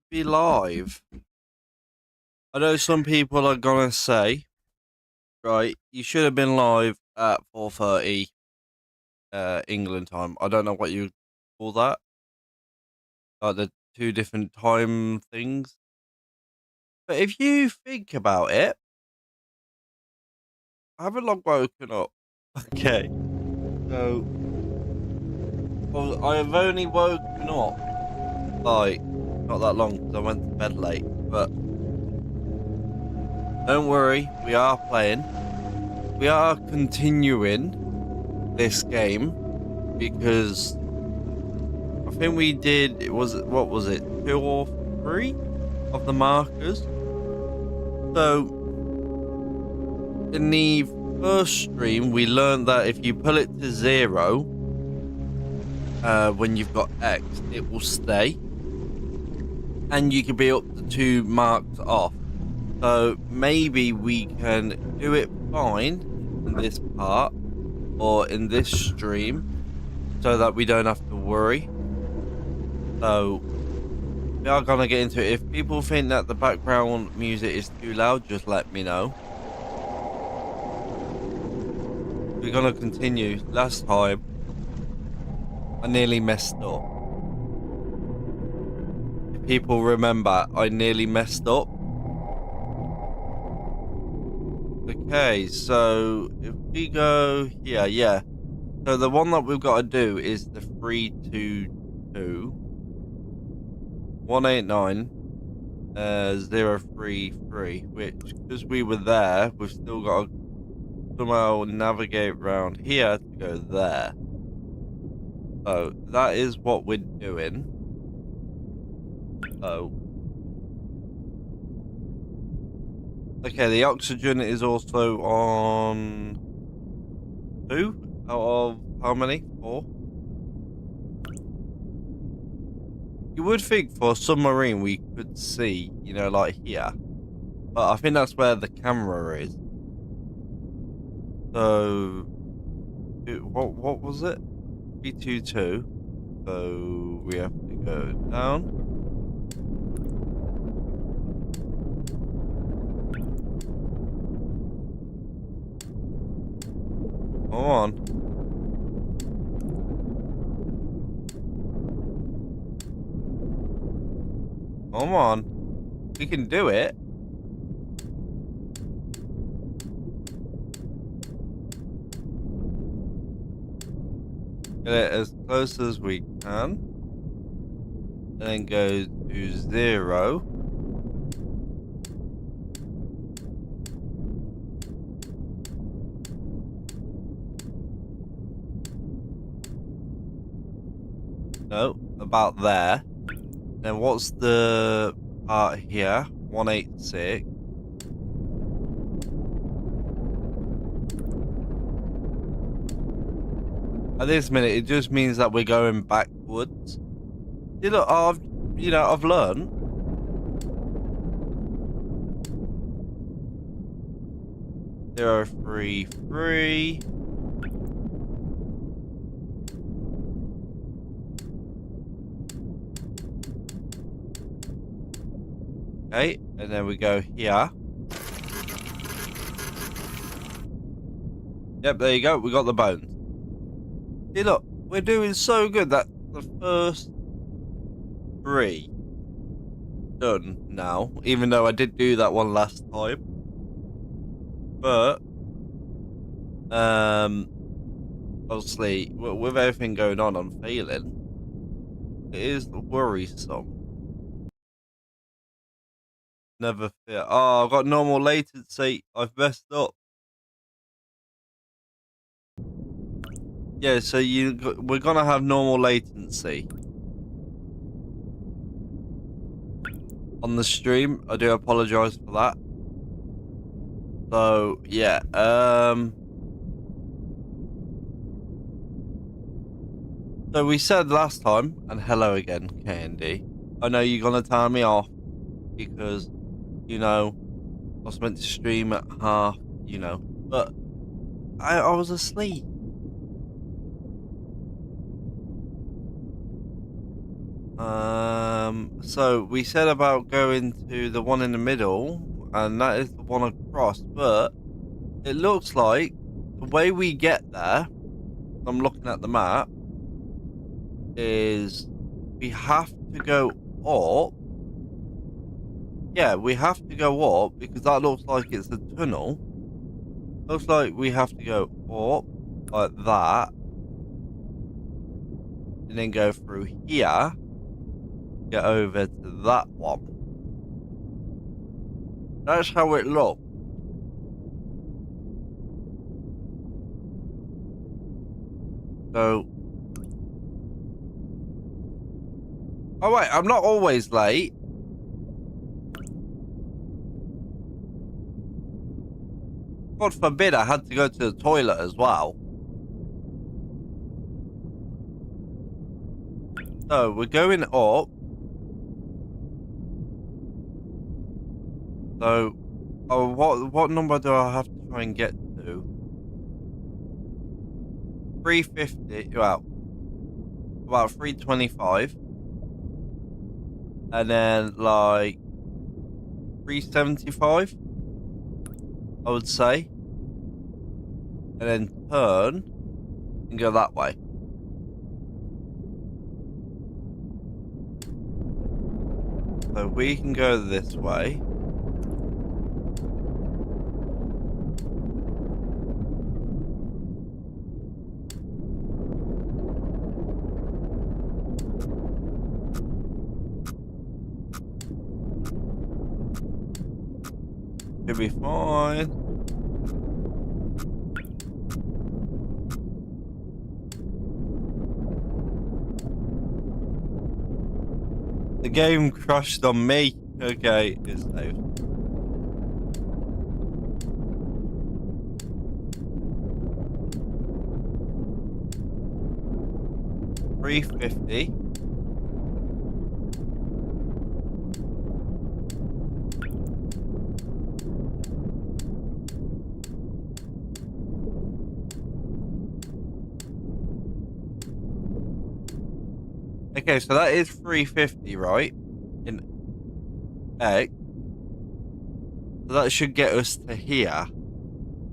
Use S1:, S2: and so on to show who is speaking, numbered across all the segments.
S1: be live. I know some people are gonna say, right, you should have been live at 4:30 England time. I don't know what you call that. Like the two different time things. But if you think about it, I haven't long woken up. Okay. So well, I have only woken up like not that long because I went to bed late. But don't worry, we are playing. We are continuing this game because I think we did. It was what was it, two or three of the markers. So in the first stream, we learned that if you pull it to zero, when you've got X, it will stay, and you can be up to two marked off. So maybe we can do it fine in this part or in this stream, so that we don't have to worry. So we are gonna get into it. If people think that the background music is too loud, just let me know. We're gonna continue. Last time, I nearly messed up. If people remember, I nearly messed up. Okay, so if we go here, yeah. So the one that we've got to do is the 322 189 033, which because we were there, we've still got to somehow navigate around here to go there. So that is what we're doing. Oh. Okay, the oxygen is also on 2 out of how many? 4? You would think for a submarine we could see, like here. But I think that's where the camera is. So, what was it? 322. So we have to go down. Come on. Come on. We can do it. Get it as close as we can. And then go to 0. No, about there. Then what's the part here? 186. At this minute, it just means that we're going backwards. See, look, I've learned. Zero, 3, 3. Okay, and then we go here. Yep, there you go. We got the bones. See, look, we're doing so good that the first 3 done now, even though I did do that one last time. But, obviously, with everything going on, I'm failing. It is worrisome. Never fear. Oh, I've got normal latency. I've messed up. Yeah, so we're gonna have normal latency on the stream. I do apologize for that. So yeah, so we said last time, and hello again, Candy. I know you're gonna turn me off because I was meant to stream at half, but I was asleep. So we said about going to the one in the middle, and that is the one across, but it looks like the way we get there, I'm looking at the map, is we have to go up. Yeah, we have to go up because that looks like it's a tunnel. Looks like we have to go up like that. And then go through here. Get over to that one. That's how it looks. So. Oh wait, I'm not always late. God forbid I had to go to the toilet as well. So we're going up. So, what number do I have to try and get to? 350. Well, about 325. And then like 375, I would say. And then turn and go that way. So we can go this way. Should be fine. The game crashed on me. Okay, it's safe. $350. Okay, so that is 350, right? In X. So that should get us to here.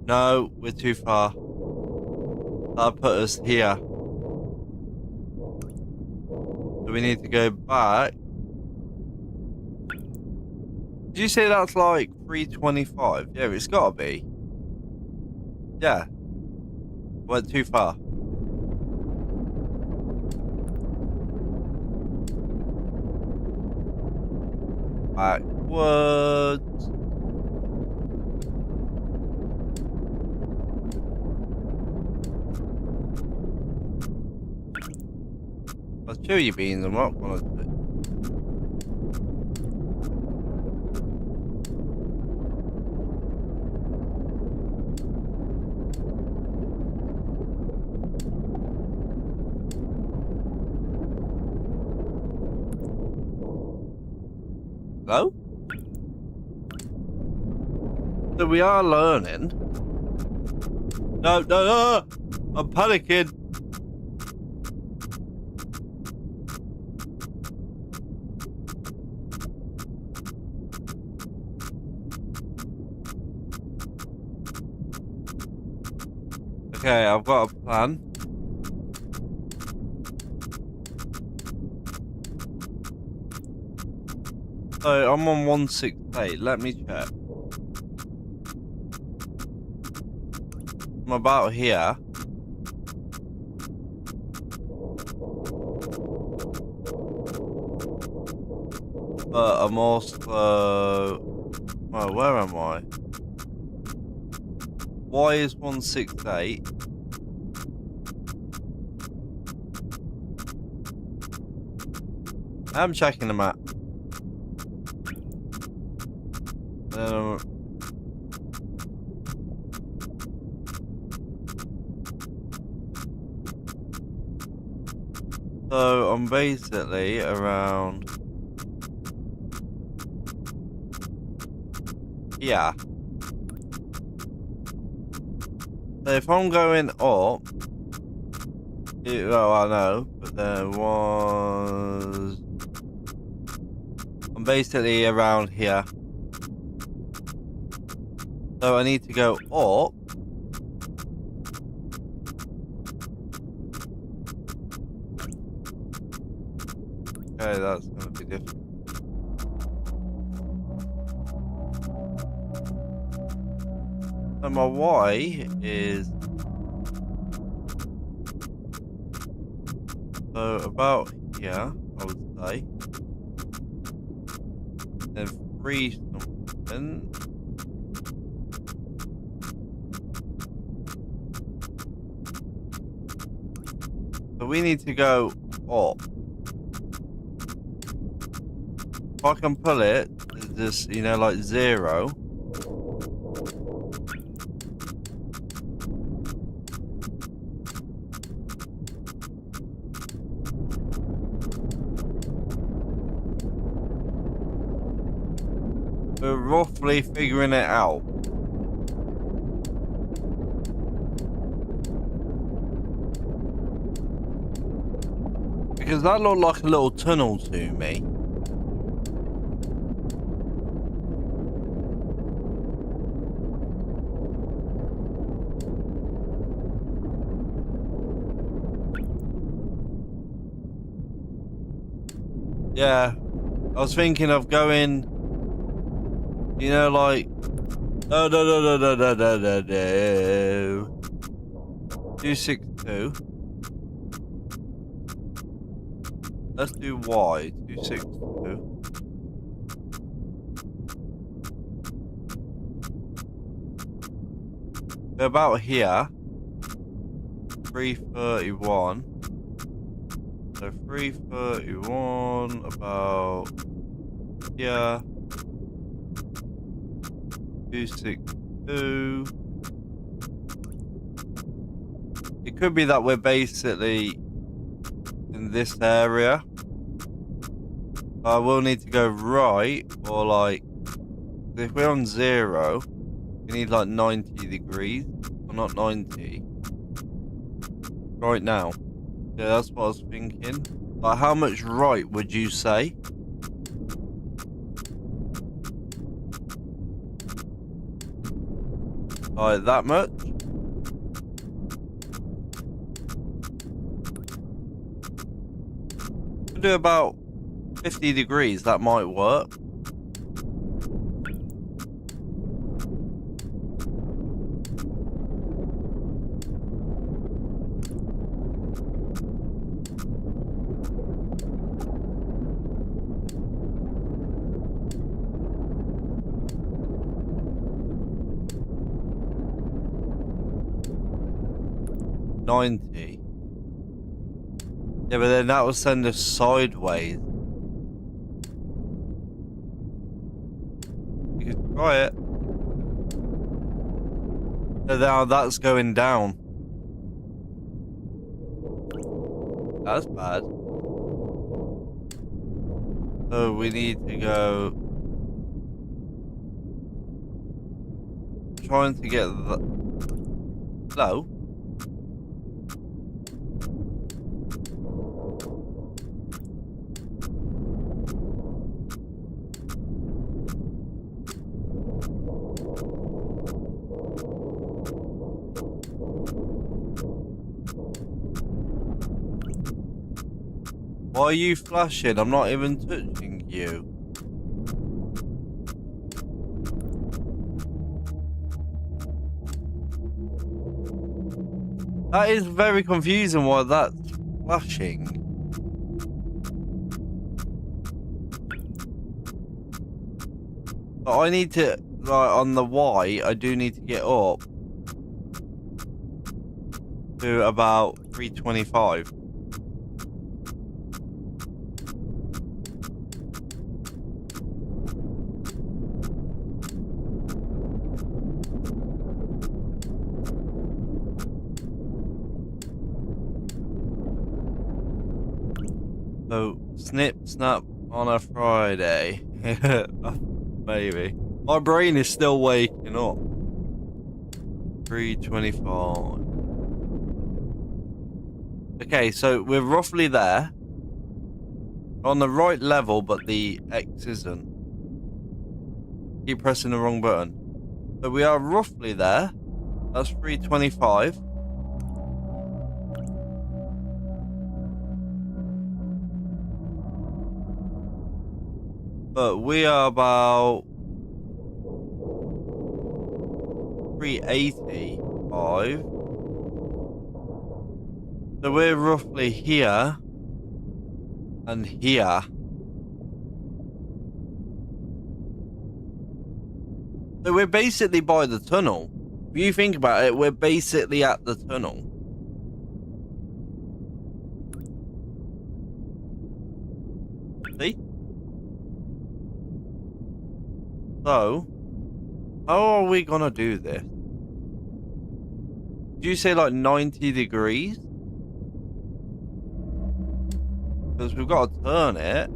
S1: No, we're too far. That'll put us here. So we need to go back. Did you say that's like 325? Yeah, it's gotta be. Yeah. Went too far. Backwards. I'll show you beans. I'm not gonna do it. Hello? So we are learning. No, no, no! I'm panicking. Okay, I've got a plan. So I'm on 168. Let me check. I'm about here. But I'm also... Well, where am I? Why is 168? I'm checking the map. So I'm basically around here. So if I'm going up, well, I know, but there was basically around here. So I need to go up. Okay, that's going to be difficult. So my Y is... So about here, I would say. Then 3 something. So we need to go up. If I can pull it, just, you know, like 0. We're roughly figuring it out. Because that looked like a little tunnel to me. Yeah, I was thinking of going, you know, like, no, 262. Let's do Y, 262. We're about here, 331. So 331 about here. 262. It could be that we're basically in this area. I will need to go right, or like, if we're on 0, we need like 90 degrees, or not 90. Right now. Yeah, that's what I was thinking. Like, how much right would you say? Like, that much? We'll do about 50 degrees, that might work. $90. Yeah, but then that will send us sideways. You could try it. So now that's going down. That's bad. So we need to go... Trying to get the... Hello? Why are you flashing? I'm not even touching you. That is very confusing why that's flashing. But I need to, like, on the Y, I do need to get up to about 325. So, snip, snap on a Friday. Maybe. My brain is still waking up. 325. Okay, so we're roughly there. On the right level, but the X isn't. Keep pressing the wrong button. So we are roughly there. That's 325. But we are about 385. So we're roughly here and here. So we're basically by the tunnel. If you think about it, we're basically at the tunnel. See? So, how are we gonna do this? Do you say like 90 degrees? Because we've got to turn it.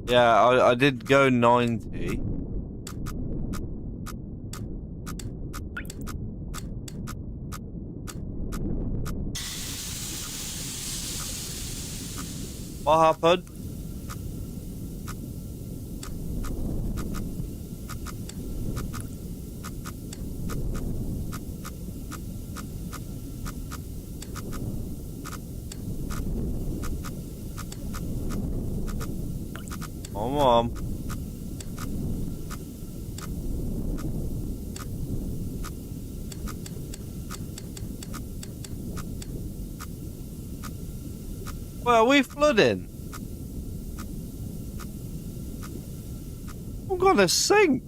S1: Yeah, I did go 90. What happened? Come on. Well, are we flooding? I'm gonna sink.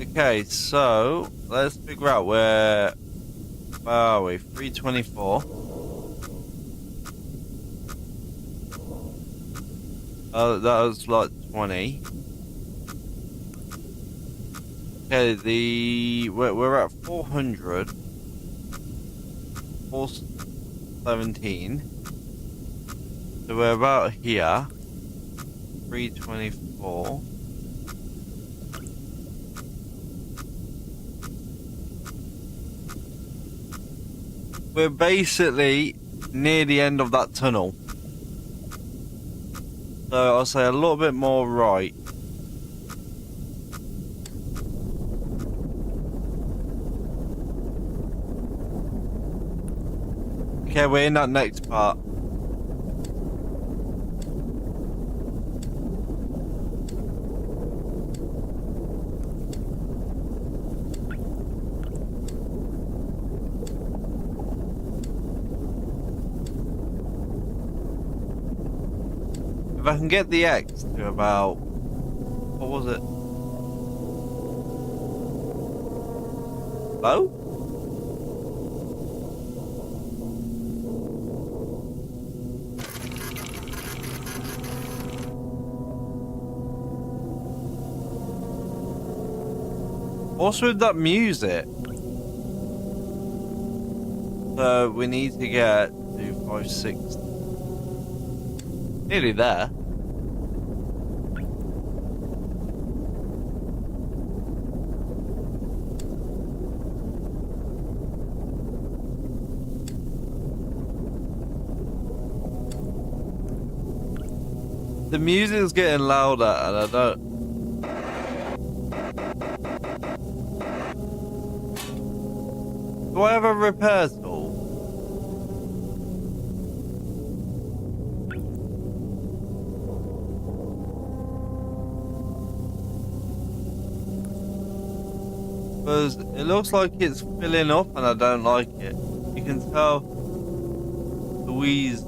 S1: Okay, so let's figure out where are we? 324. Oh, that was like 20. Okay, we're at 400. 417. So we're about here. 324. We're basically near the end of that tunnel. So I'll say a little bit more right. Okay, we're in that next part. If I can get the X to about, what was it? Hello? What's with that music? So we need to get 256. Nearly there. The music's getting louder and I don't... Do I have a repair tool? Because it looks like it's filling up and I don't like it. You can tell Louise,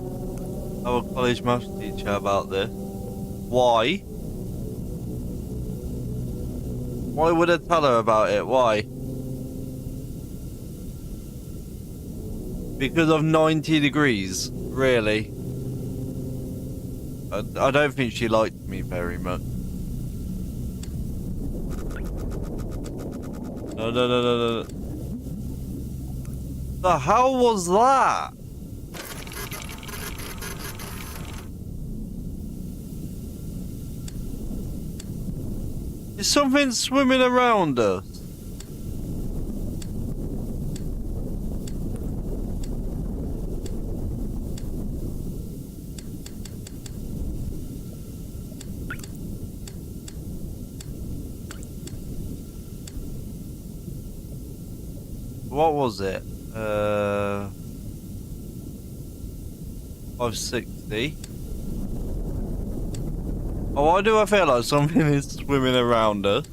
S1: our college maths teacher, about this. Why? Why would I tell her about it? Why? Because of 90 degrees, really. I don't think she liked me very much. No, no, no, no, no. The hell was that? Is something swimming around us? What was it? 560. Oh, why do I feel like something is swimming around us?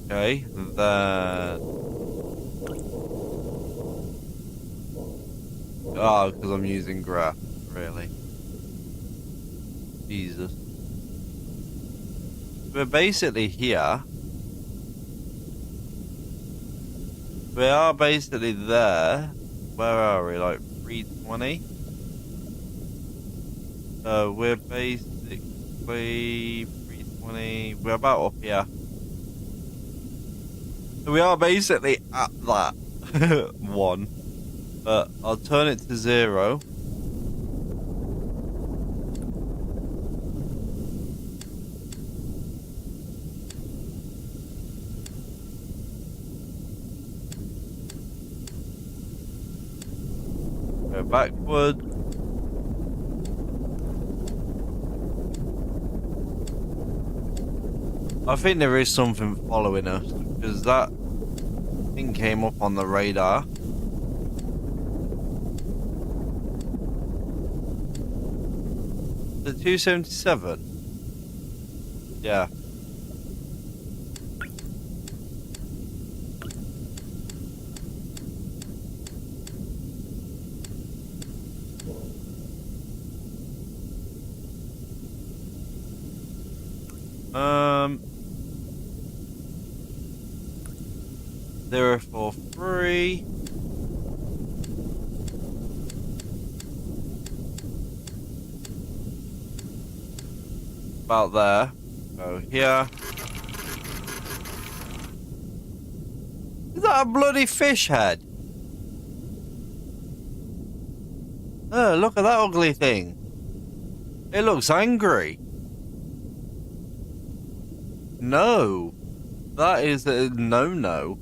S1: Okay, then... Oh, because I'm using graph, really. Jesus. We're basically here. We are basically there. Where are we? Like 320? So we're basically 320. We're about up here. So we are basically at that one. But I'll turn it to 0. Go backward. I think there is something following us because that thing came up on the radar. The 277. Yeah. Um, 043. About there. Go here. Is that a bloody fish head? Oh, look at that ugly thing. It looks angry. No. That is a no-no.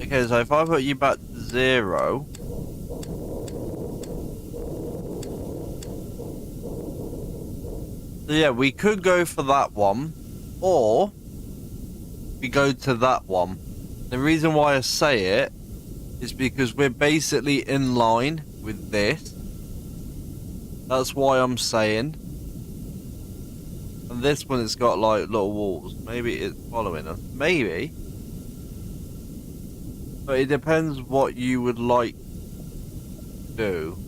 S1: Okay, so if I put you back to 0... So yeah, we could go for that one, or we go to that one. The reason why I say it is because we're basically in line with this. That's why I'm saying. And this one, it's got like little walls. Maybe it's following us. Maybe. But it depends what you would like to do.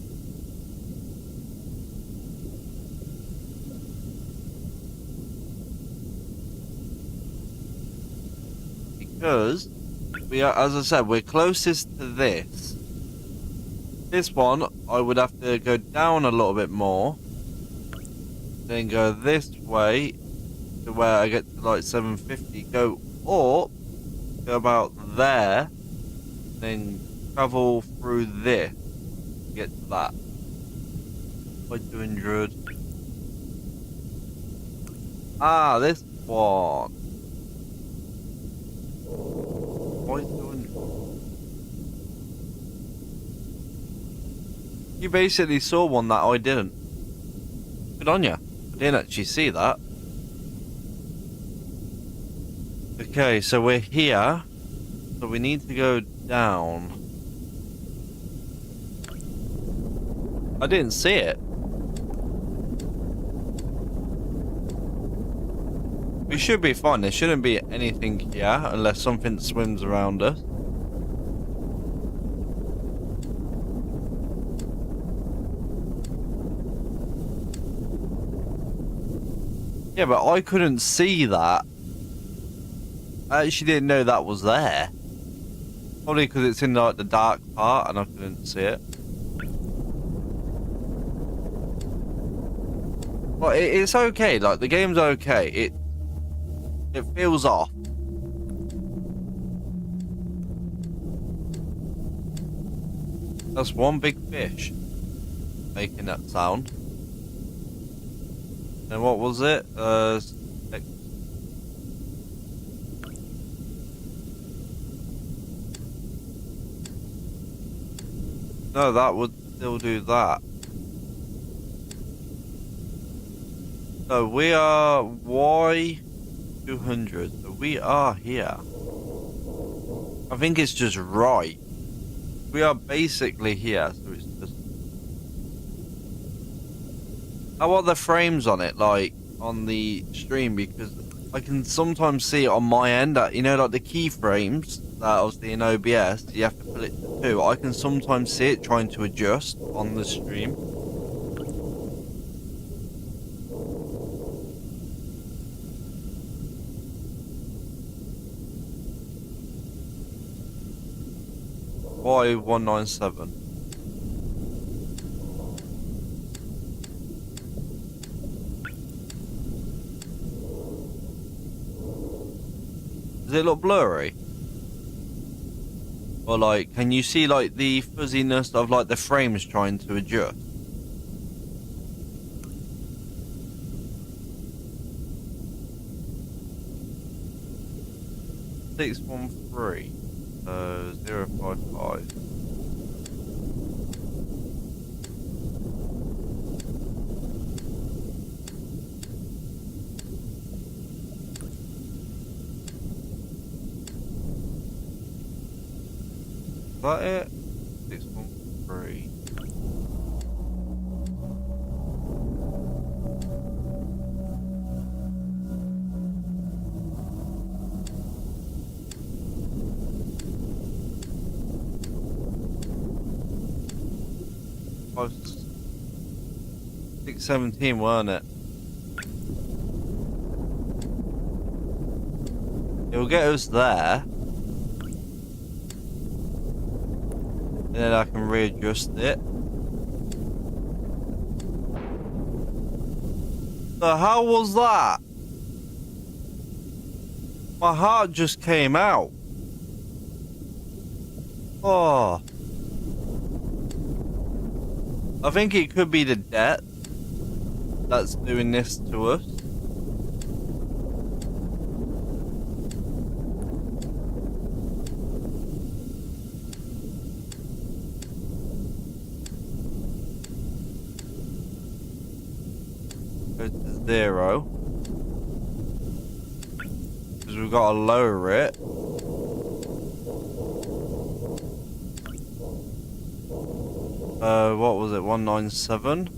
S1: Because we are, as I said, we're closest to this. This one, I would have to go down a little bit more. Then go this way to where I get to like 750. Go up, go about there. Then travel through this to get to that. By 200. Ah, this one. Why 200? You basically saw one that I didn't. Good on ya. I didn't actually see that. Okay, so we're here. So we need to go down. I didn't see it. We should be fine. There shouldn't be anything here unless something swims around us. Yeah, but I couldn't see that. I actually didn't know that was there. Probably because it's in like the dark part and I couldn't see it. But it's okay. Like the game's okay. It feels off. That's one big fish making that sound. And what was it? No, that would still do that. So we are Y200. So we are here. I think it's just right. We are basically here, so it's just... How are the frames on it, like, on the stream? Because I can sometimes see it on my end, you know, like the keyframes that obviously in OBS, you have to put it to 2. I can sometimes see it trying to adjust on the stream. Y197. Does it look blurry? Or like, can you see like the fuzziness of like the frames trying to adjust? Six 1 3 055. Is that it? 613. Oh, 617, weren't it? It'll get us there. And then I can readjust it. So how was that? My heart just came out. Oh. I think it could be the depth that's doing this to us. Go to 0. Because we've got to lower it. What was it? 197?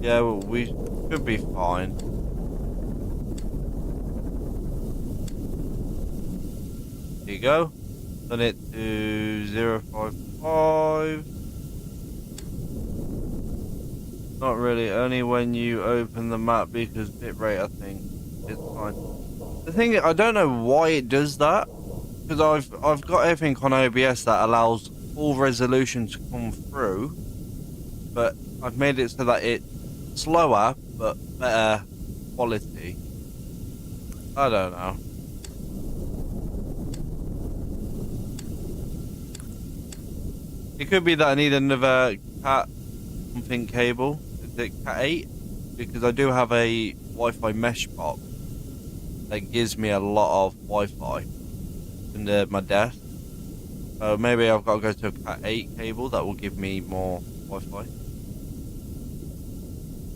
S1: Yeah, well, we should be fine. There you go. Turn it to 055. Not really, only when you open the map because bitrate, I think it's fine. The thing is, I don't know why it does that, because I've got everything on OBS that allows full resolution to come through, but I've made it so that it's slower but better quality. I don't know. It could be that I need another cat something cable. Is it Cat 8? Because I do have a Wi-Fi mesh box that gives me a lot of Wi-Fi under my desk. So maybe I've got to go to a Cat 8 cable that will give me more Wi-Fi.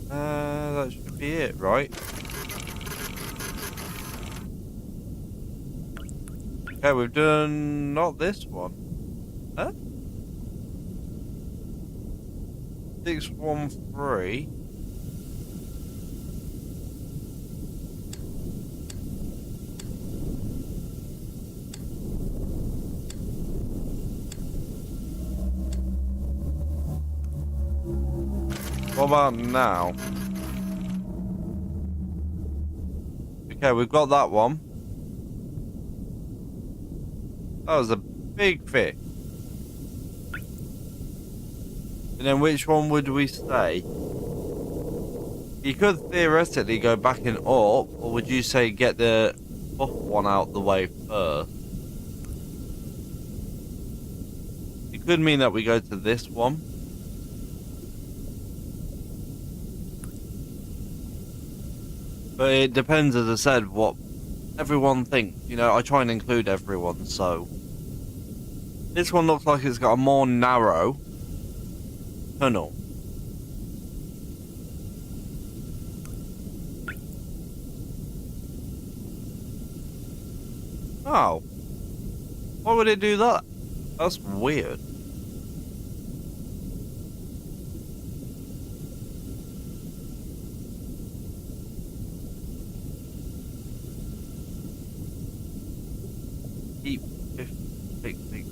S1: That should be it, right? Okay, we've done not this one. Huh? 613. What about now? Okay, we've got that one. That was a big fish. And then which one would we say? You could theoretically go back and up, or would you say get the buff one out the way first? It could mean that we go to this one. But it depends, as I said, what everyone thinks. You know, I try and include everyone, so... This one looks like it's got a more narrow tunnel. Oh. Why would it do that? That's weird. Keep fixing.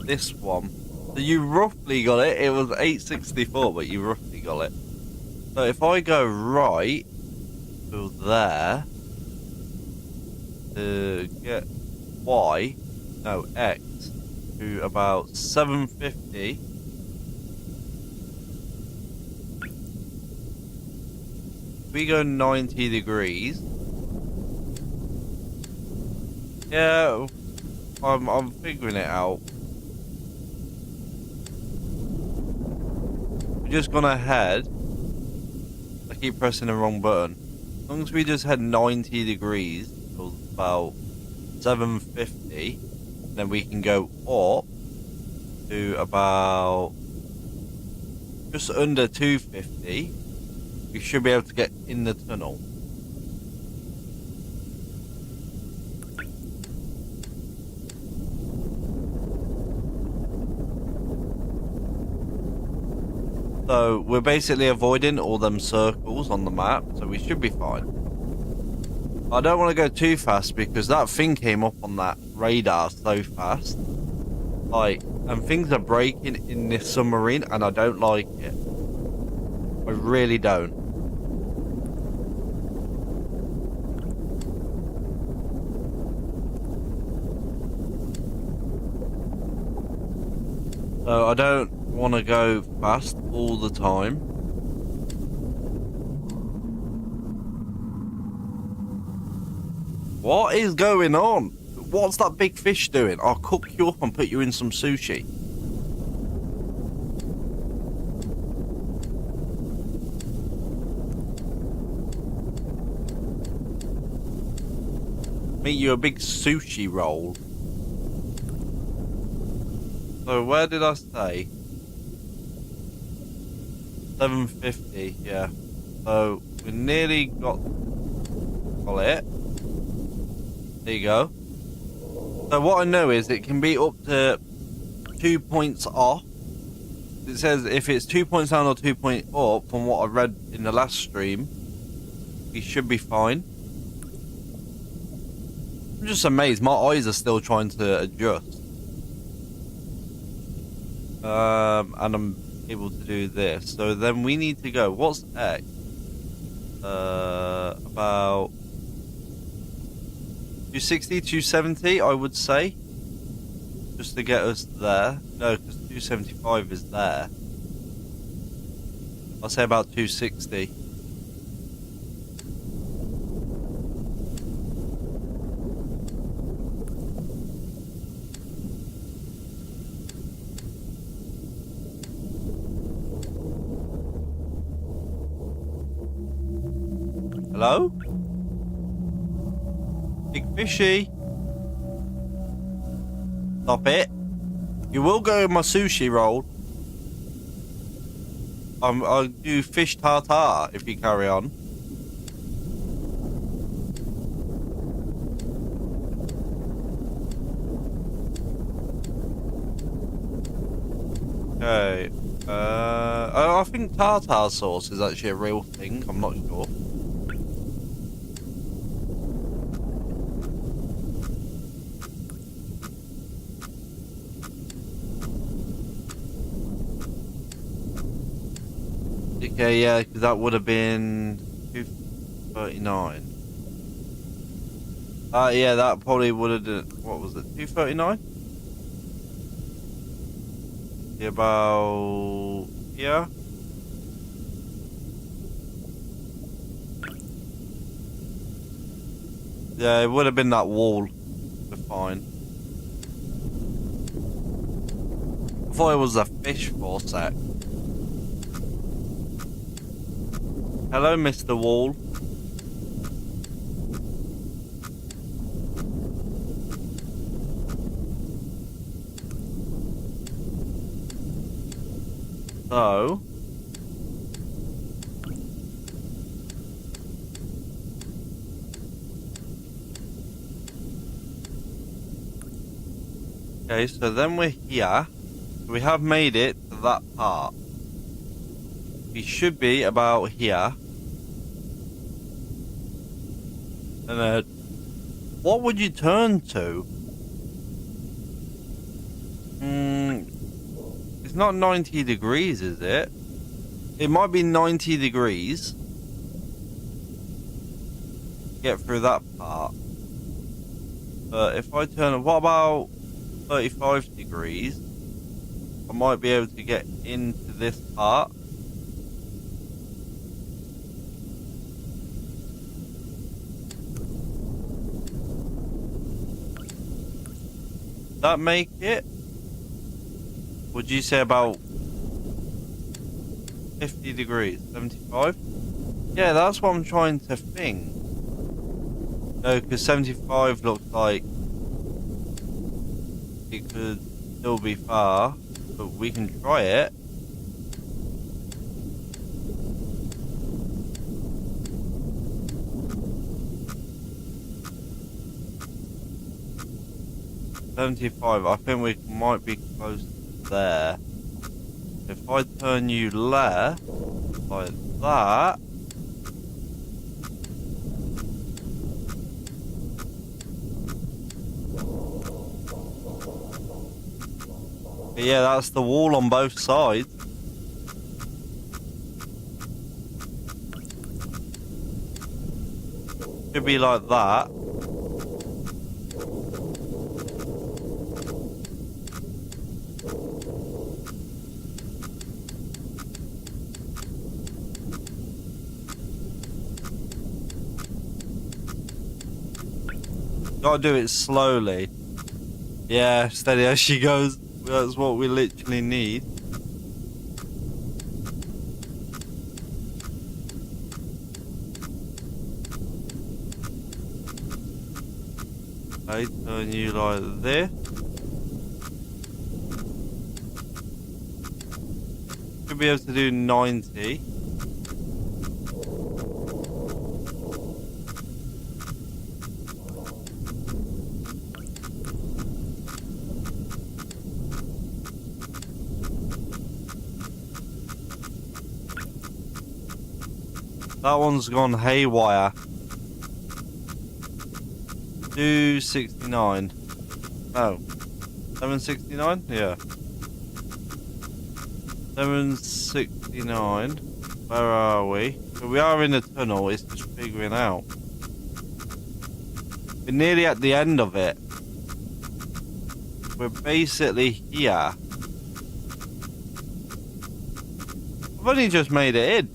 S1: This one. So you roughly got it. It was 864, but you roughly got it. So if I go right to there to get X to about 750. We go 90 degrees. Yeah, I'm figuring it out. We're just gonna head. I keep pressing the wrong button. As long as we just head 90 degrees to about 750, then we can go up to about just under 250. We should be able to get in the tunnel. So we're basically avoiding all them circles on the map, so we should be fine. I don't want to go too fast because that thing came up on that radar so fast. Like, and things are breaking in this submarine and I don't like it. I really don't. So I don't want to go fast all the time. What is going on? What's that big fish doing? I'll cook you up and put you in some sushi. Make you a big sushi roll. So where did I say? 750, yeah. So we nearly got it. There you go. So what I know is it can be up to 2 points off. It says if it's 2 points down or 2 points up, from what I read in the last stream, we should be fine. I'm just amazed. My eyes are still trying to adjust. And I'm able to do this. So then we need to go. What's X? About 260, 270, I would say. Just to get us there. No, because 275 is there. I'll say about 260. Hello? Big fishy. Stop it. You will go in my sushi roll. I'll do fish tartare if you carry on. Okay. I think tartar sauce is actually a real thing. I'm not sure. Okay, yeah, because that would have been 239. Yeah, that probably would have done. What was it? 239? Yeah, about. Yeah. Yeah, it would have been that wall. We're fine. I thought it was a fish for a sec. Hello, Mr. Wall. So. Okay, so then we're here. We have made it to that part. We should be about here. And what would you turn to? It's not 90 degrees, is it? It might be 90 degrees. Get through that part. But if I turn, what about 35 degrees? I might be able to get into this part. That make it? Would you say about 50 degrees? 75? Yeah, that's what I'm trying to think. No, because 75 looks like it could still be far, but we can try it. $75, I think we might be close there. If I turn you left, like that. But yeah, that's the wall on both sides. Should be like that. Gotta do it slowly. Yeah, steady as she goes. That's what we literally need. Okay, turn you like this. Should be able to do 90. That one's gone haywire. 269. Oh. 769? Yeah. 769. Where are we? So we are in the tunnel, it's just figuring out. We're nearly at the end of it. We're basically here. I've only just made it in.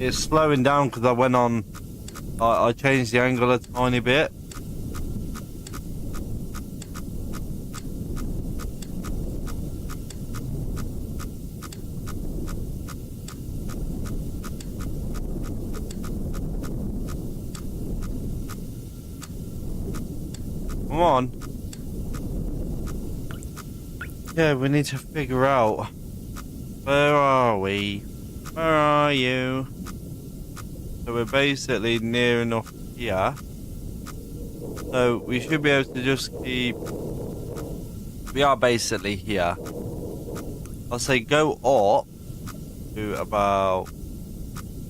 S1: It's slowing down because I went on. I changed the angle a tiny bit. Come on. Yeah, we need to figure out. Where are we? Where are you? So we're basically near enough here. So we should be able to just keep... We are basically here. I'll say go up to about...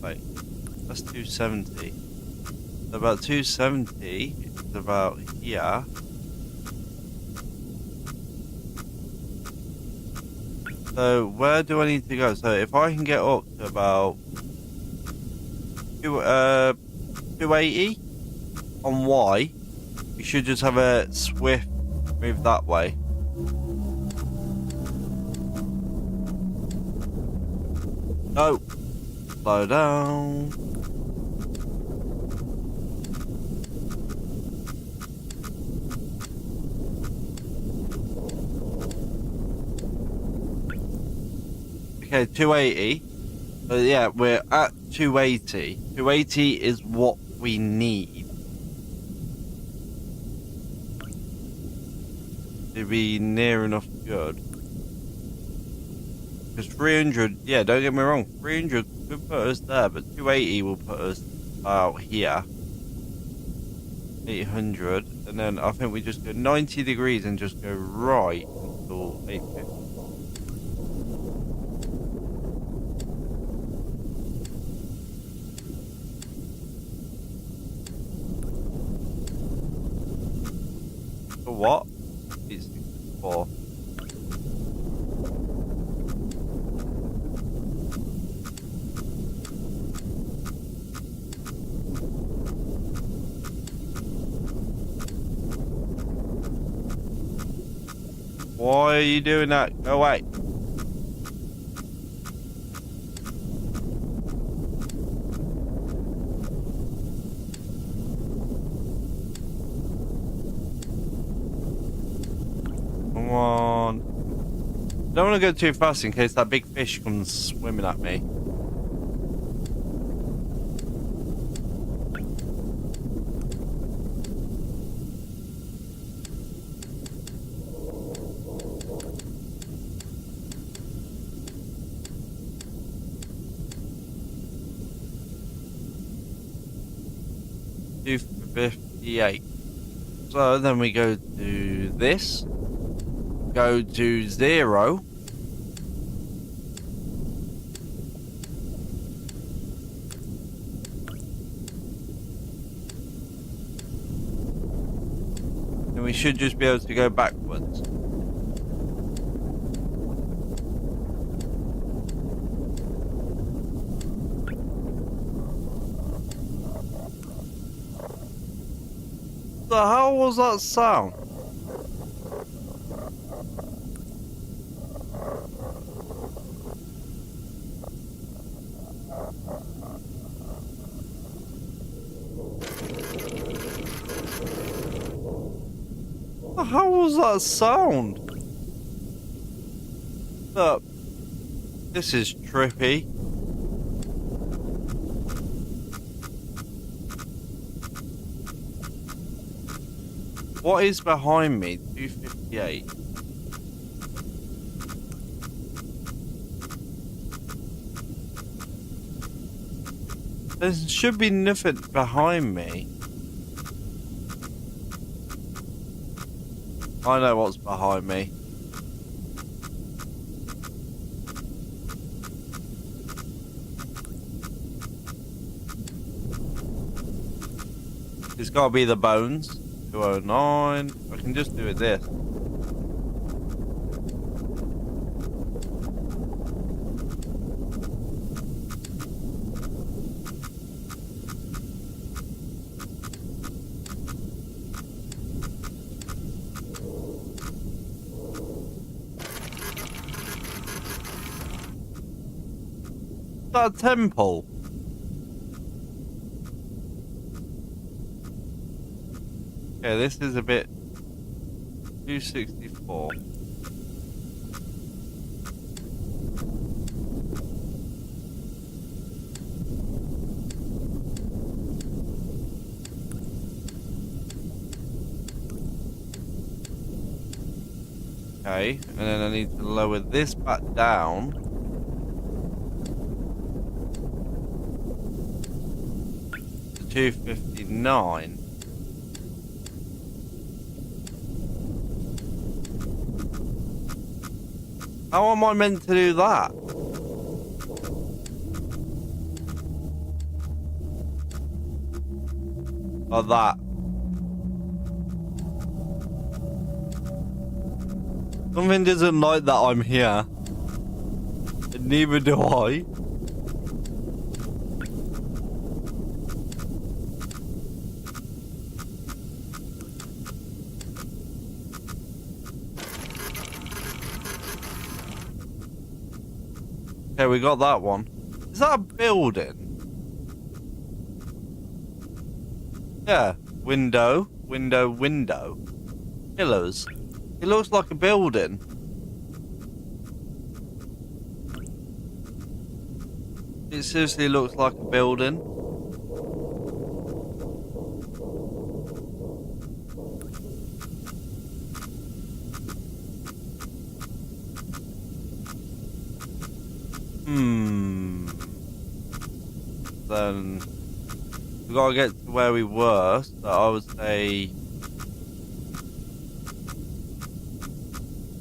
S1: Wait, that's 270. So about 270 is about here. So where do I need to go? So if I can get up to about 280 on Y, we should just have a swift move that way. No, slow down. Okay, 280. So yeah, we're at 280. 280 is what we need to be near enough good. Because 300, yeah, don't get me wrong, 300 could put us there, but 280 will put us out here. 800, and then I think we just go 90 degrees and just go right until 850. For what? 864. Why are you doing that? Go away. Come on. Don't want to go too fast in case that big fish comes swimming at me. $258. So then we go to this. Go to 0. And we should just be able to go backwards. The hell was that sound? How was that sound? Look, this is trippy. What is behind me? 258. There should be nothing behind me. I know what's behind me. It's gotta be the bones. 209. I can just do it this. That temple. Okay, this is a bit 264. Okay, and then I need to lower this back down. To 259. How am I meant to do that? Like that. Something doesn't like that I'm here. And neither do I. Okay, we got that one. Is that a building? Yeah. Window, window, window. Pillars. It looks like a building. It seriously looks like a building. Then we gotta get to where we were. So I would say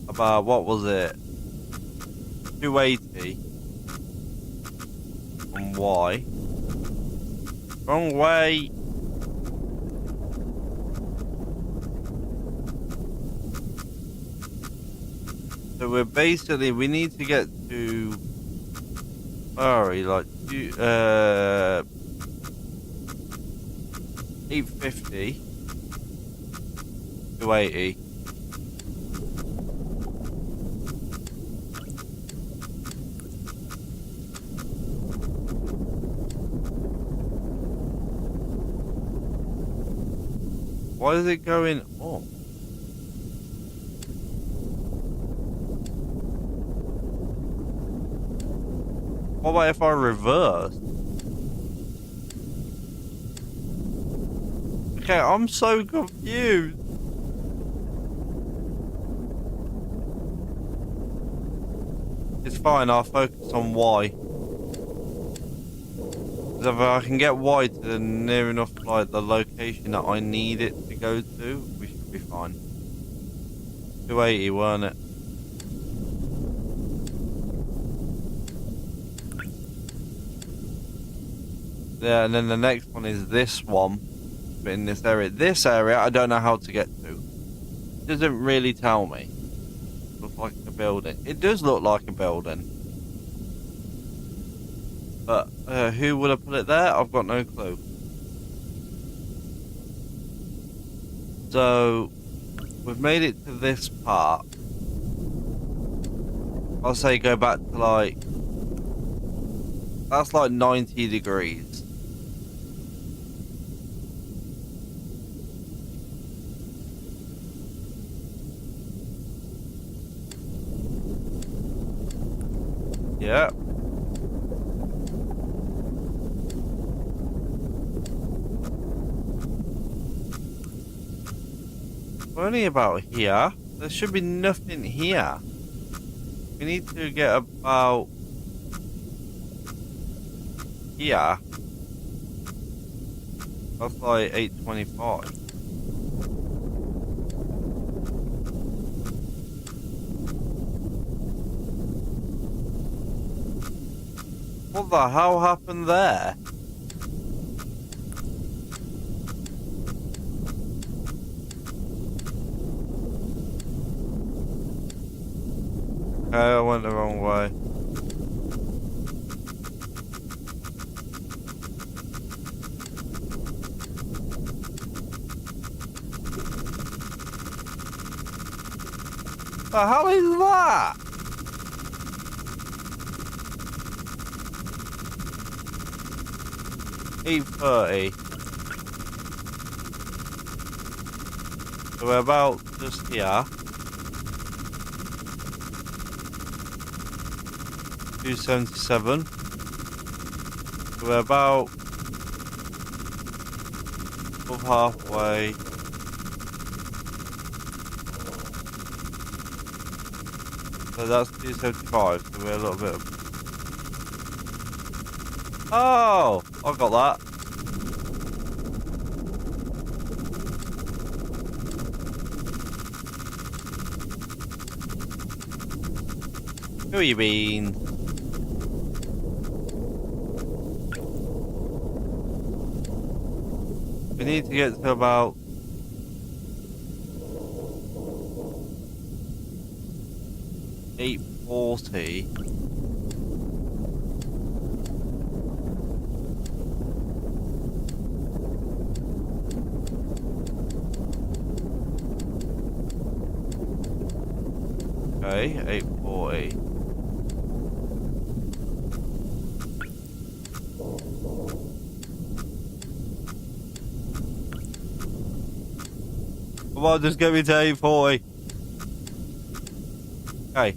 S1: about, what was it? 280 on Y. Wrong way. So we're basically, we need to get to, sorry, like 850 to 80. Why is it going up? What about if I reverse? Okay, I'm so confused. It's fine, I'll focus on Y. Because if I can get Y to the near enough, like, the location that I need it to go to, we should be fine. 280, weren't it? Yeah, and then the next one is this one. But in this area. This area, I don't know how to get to. It doesn't really tell me. Looks like a building. It does look like a building. But who would have put it there? I've got no clue. So, we've made it to this part. I'll say go back to, like, that's like 90 degrees. Yeah. We're only about here. There should be nothing here. We need to get about here. That's like 825. What the hell happened there? Okay, I went the wrong way. The hell is that? $8.30. So we're about just here. 277. So we're about above halfway. So that's 275. So we're a little bit. Oh, I got that. Who you been? We need to get to about 840. Okay, 840. Come on, just get me to 840. Okay.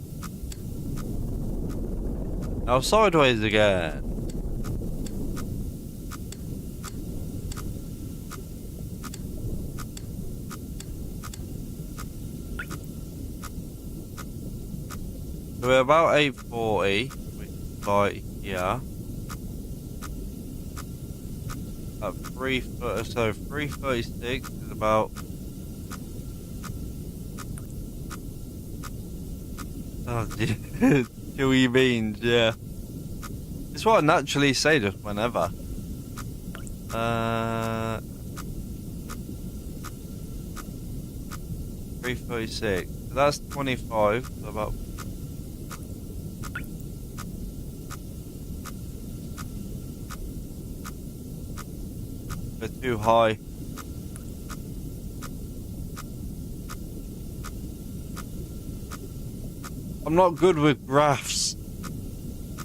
S1: Now sideways again. So we're about 840, which is like, yeah. At 330, so 336 is about. Oh, chewy beans, yeah. It's what I naturally say just whenever. 336. So that's 25. So about. We're too high. I'm not good with graphs.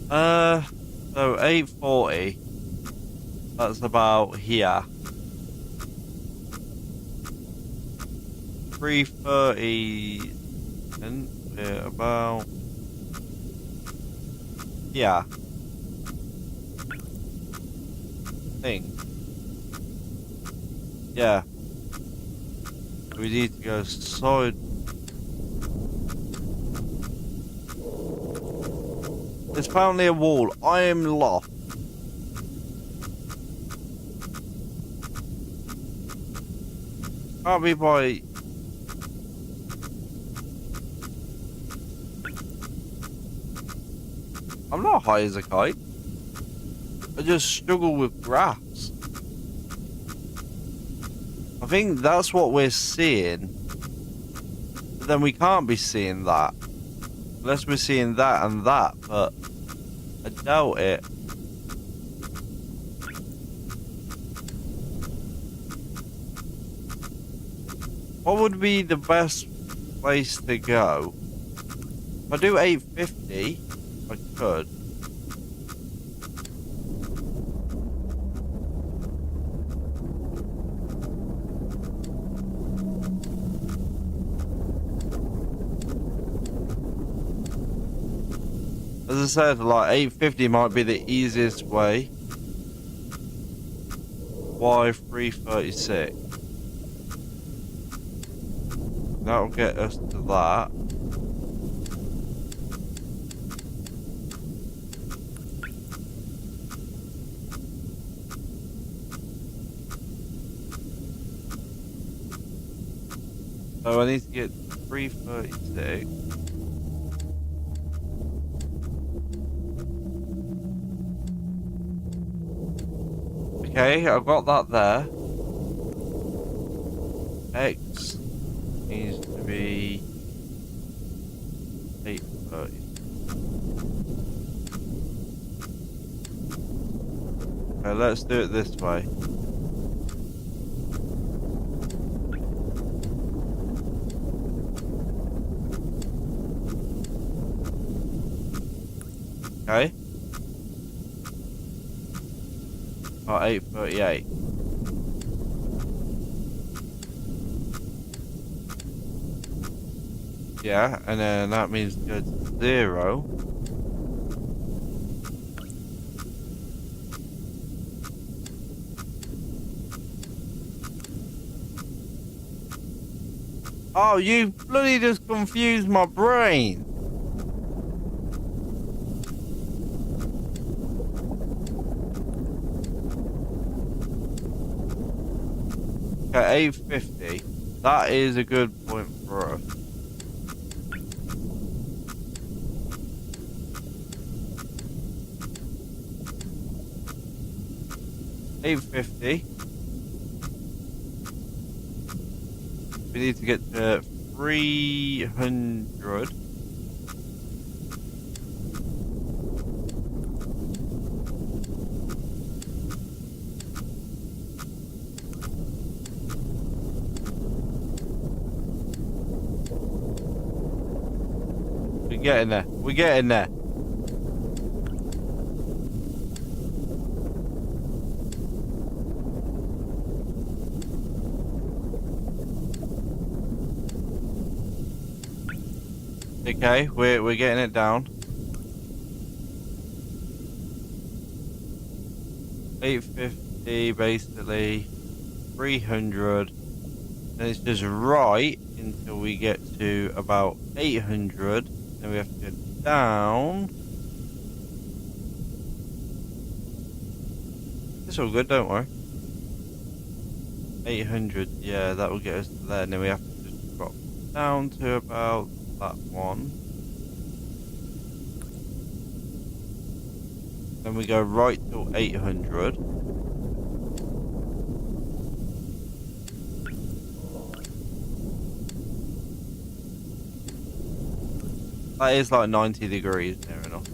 S1: So 840. That's about here. 330. And we're about. Yeah. I think. Yeah. We need to go side. There's apparently a wall. I am lost. Can't be by. I'm not high as a kite. I just struggle with graphs. I think that's what we're seeing. But then we can't be seeing that. Unless we're seeing that and that, but I doubt it. What would be the best place to go? If I do 850, I could. As I said, like 850 might be the easiest way. Why 336? That'll get us to that. So I need to get 336. Okay, I've got that there. X needs to be 830. Okay, let's do it this way. Okay. Oh, 838. Yeah, and then that means go to 0. Oh, you bloody just confused my brain. Okay, 850. That is a good point for us. $850. We need to get to 300. We're getting there. We're getting there. Okay, we're getting it down. 850 basically, 300, and it's just right until we get to about 800. Then we have to go down. It's all good, don't worry. 800, yeah, that will get us to there, and then we have to just drop down to about that one. Then we go right till 800. That is like 90 degrees, near enough.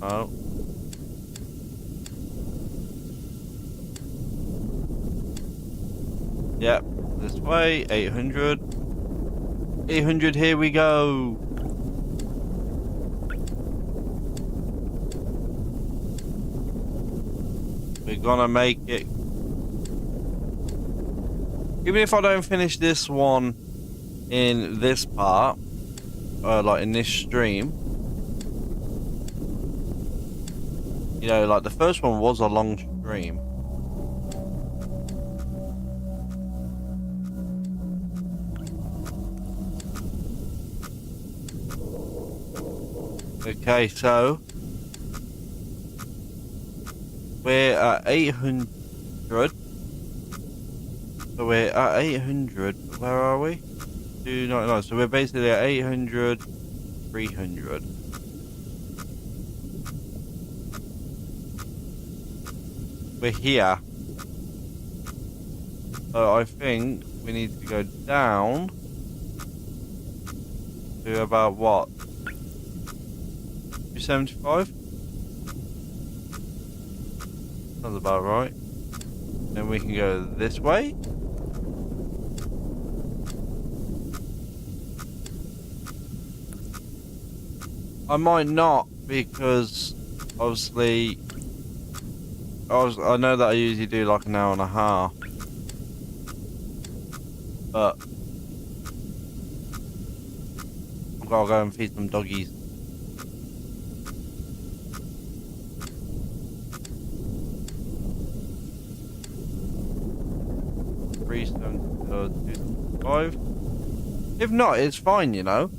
S1: Oh. Yep, this way, 800. 800, here we go. We're gonna make it. Even if I don't finish this one in this part, like in this stream, you know, like the first one was a long stream. Okay, so we're at 800. So we're at 800. Where are we? 299. So we're basically at 800, 300. We're here. So I think we need to go down to about what? 275? Sounds about right. Then we can go this way. I might not, because obviously I know that I usually do like an hour and a half, but I've got to go and feed some doggies. If not, it's fine, you know,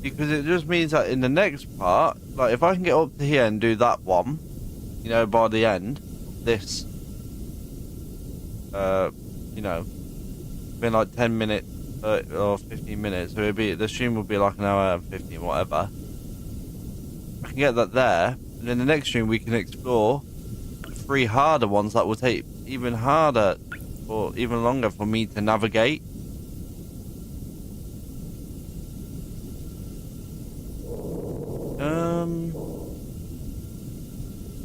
S1: because it just means that in the next part, like if I can get up to here and do that one, you know, by the end of this, you know, been like 10 minutes or 15 minutes, so it'd be, the stream will be like an hour and 15, whatever. I can get that there, and in the next stream we can explore 3 harder ones that will take even harder or even longer for me to navigate.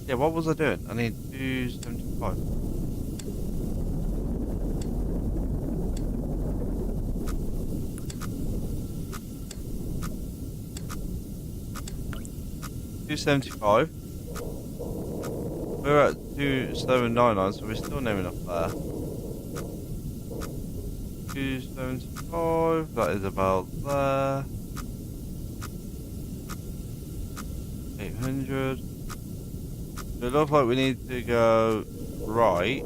S1: Yeah, what was I doing? I need 275. $275. We're at 2799, so we're still near enough there. 275, that is about there. 800. So it looks like we need to go right.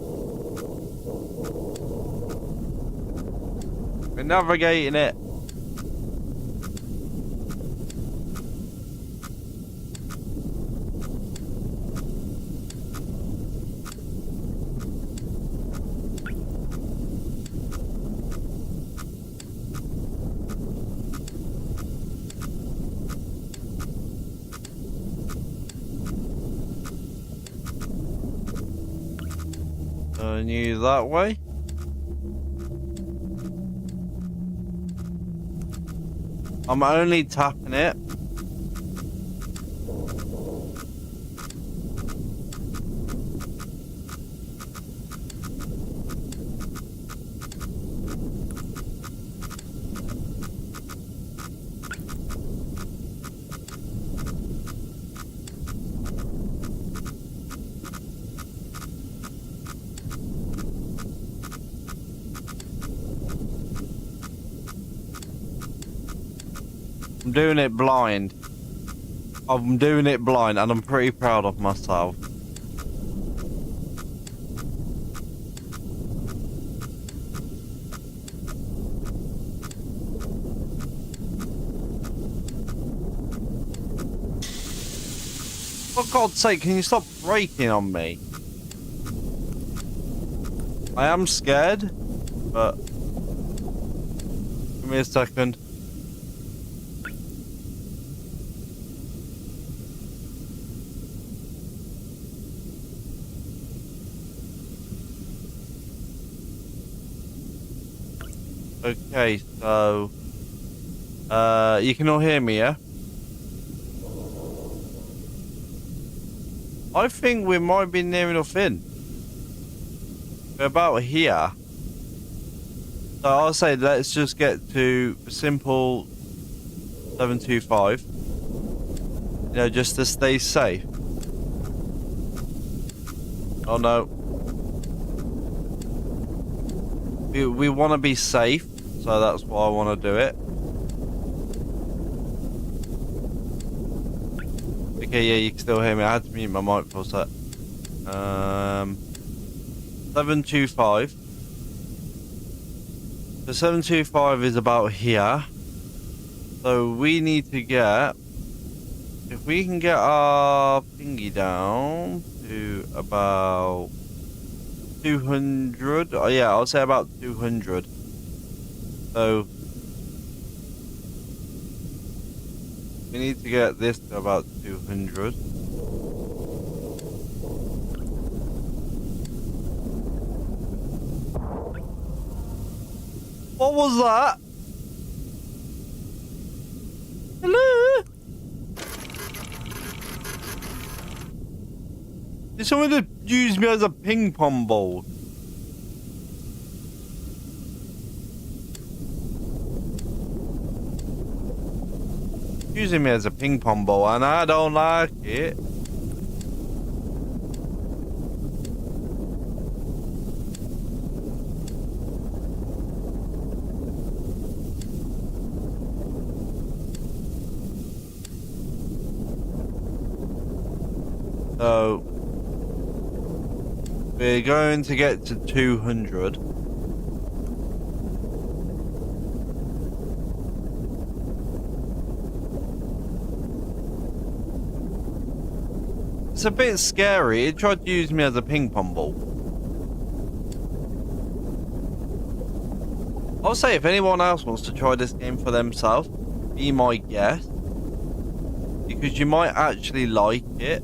S1: We're navigating it. Turn you that way. I'm only tapping it. I'm doing it blind. I'm doing it blind and I'm pretty proud of myself. For God's sake, can you stop braking on me? I am scared, but give me a second. Okay, so you can all hear me, yeah? I think we might be near enough in. We're about here. So I'll say let's just get to simple 725. You know, just to stay safe. Oh no. We want to be safe, so that's why I want to do it. Okay, yeah, you can still hear me. I had to mute my mic for a sec. 725. So 725 is about here. So we need to get... If we can get our thingy down to about 200. Oh yeah, I'll say about 200. So we need to get this to about 200. What was that? Hello? Did someone just use me as a ping pong ball? Using me as a ping pong ball and I don't like it. So we're going to get to 200. It's a bit scary. It tried to use me as a ping pong ball. I'll say if anyone else wants to try this game for themselves, be my guest. Because you might actually like it.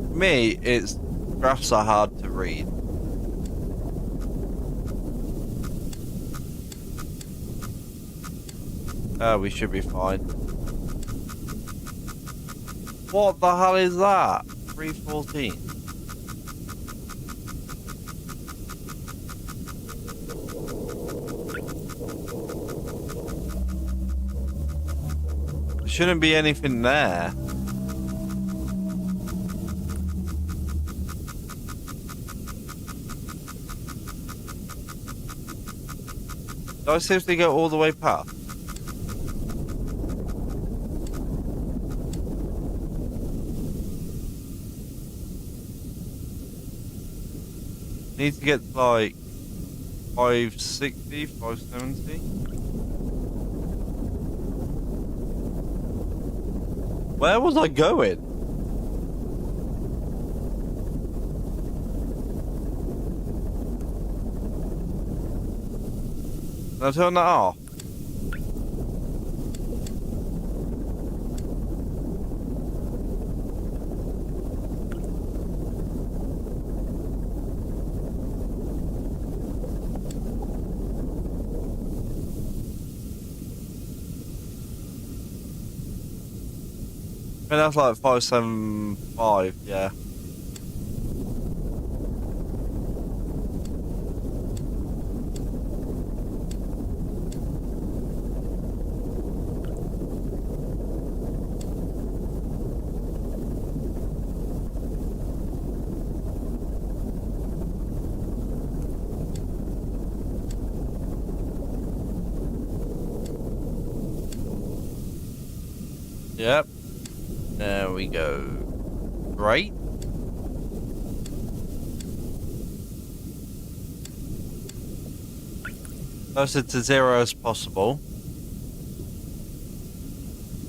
S1: For me, it's graphs are hard to read. We should be fine. What the hell is that? 314. There shouldn't be anything there. Do I seriously go all the way past? Need to get like 560, 570. Where was I going? Can I turn that off? that's like 575, yeah. Yep. There we go. Great. Closer to 0 as possible.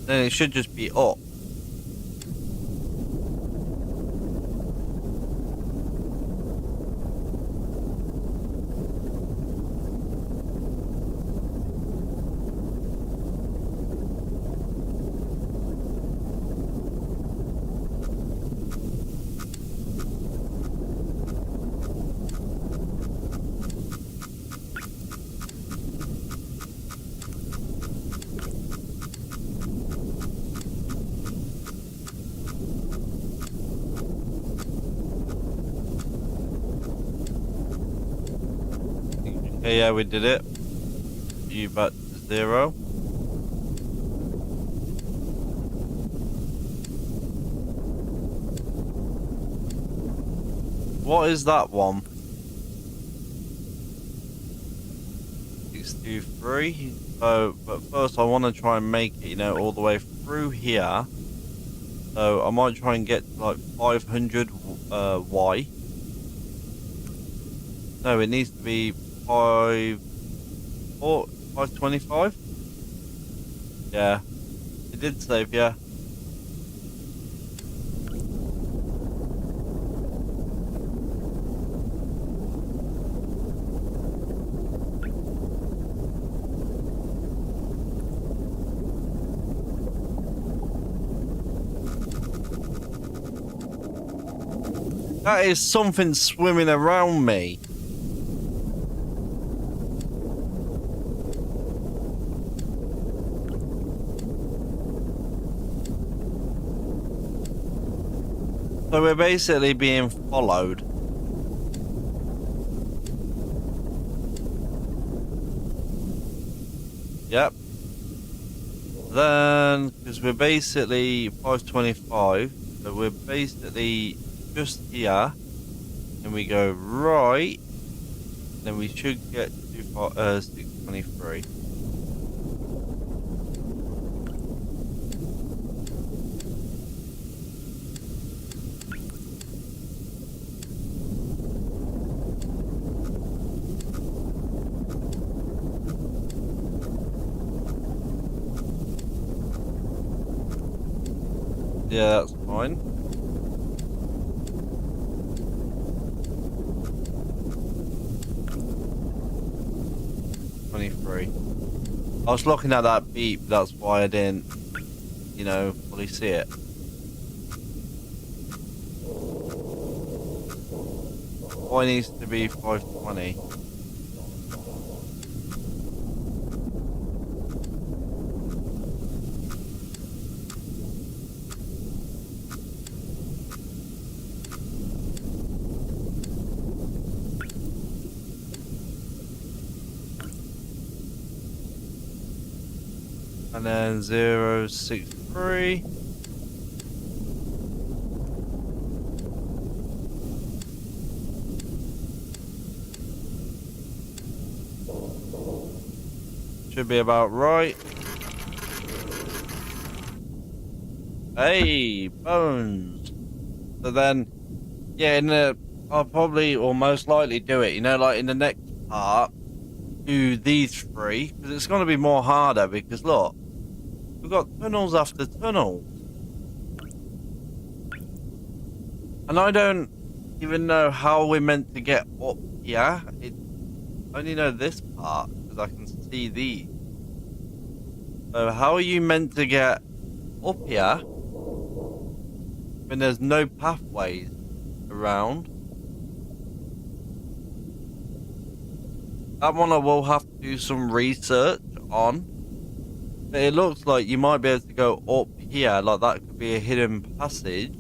S1: Then it should just be up. Okay, yeah, we did it. You back to 0. What is that one? 623. So, but first I want to try and make it, you know, all the way through here. So I might try and get to like 500 Y. No, it needs to be 525. Yeah, it did save, yeah. That is something swimming around me. So we're basically being followed. Yep. Then, because we're basically 525, so we're basically just here, and we go right, then we should get to 623. Yeah, that's fine. I was looking at that beep, that's why I didn't, you know, fully see it. Why needs to be 520? And then 063. Should be about right. Hey, bones. So then, yeah, I'll probably or most likely do it, you know, like in the next part, do these 3, because it's going to be more harder, because look, we've got tunnels after tunnels. And I don't even know how we're meant to get up here. I only know this part, because I can see these. So how are you meant to get up here when there's no pathways around? That one I will have to do some research on. But it looks like you might be able to go up here, like that could be a hidden passage.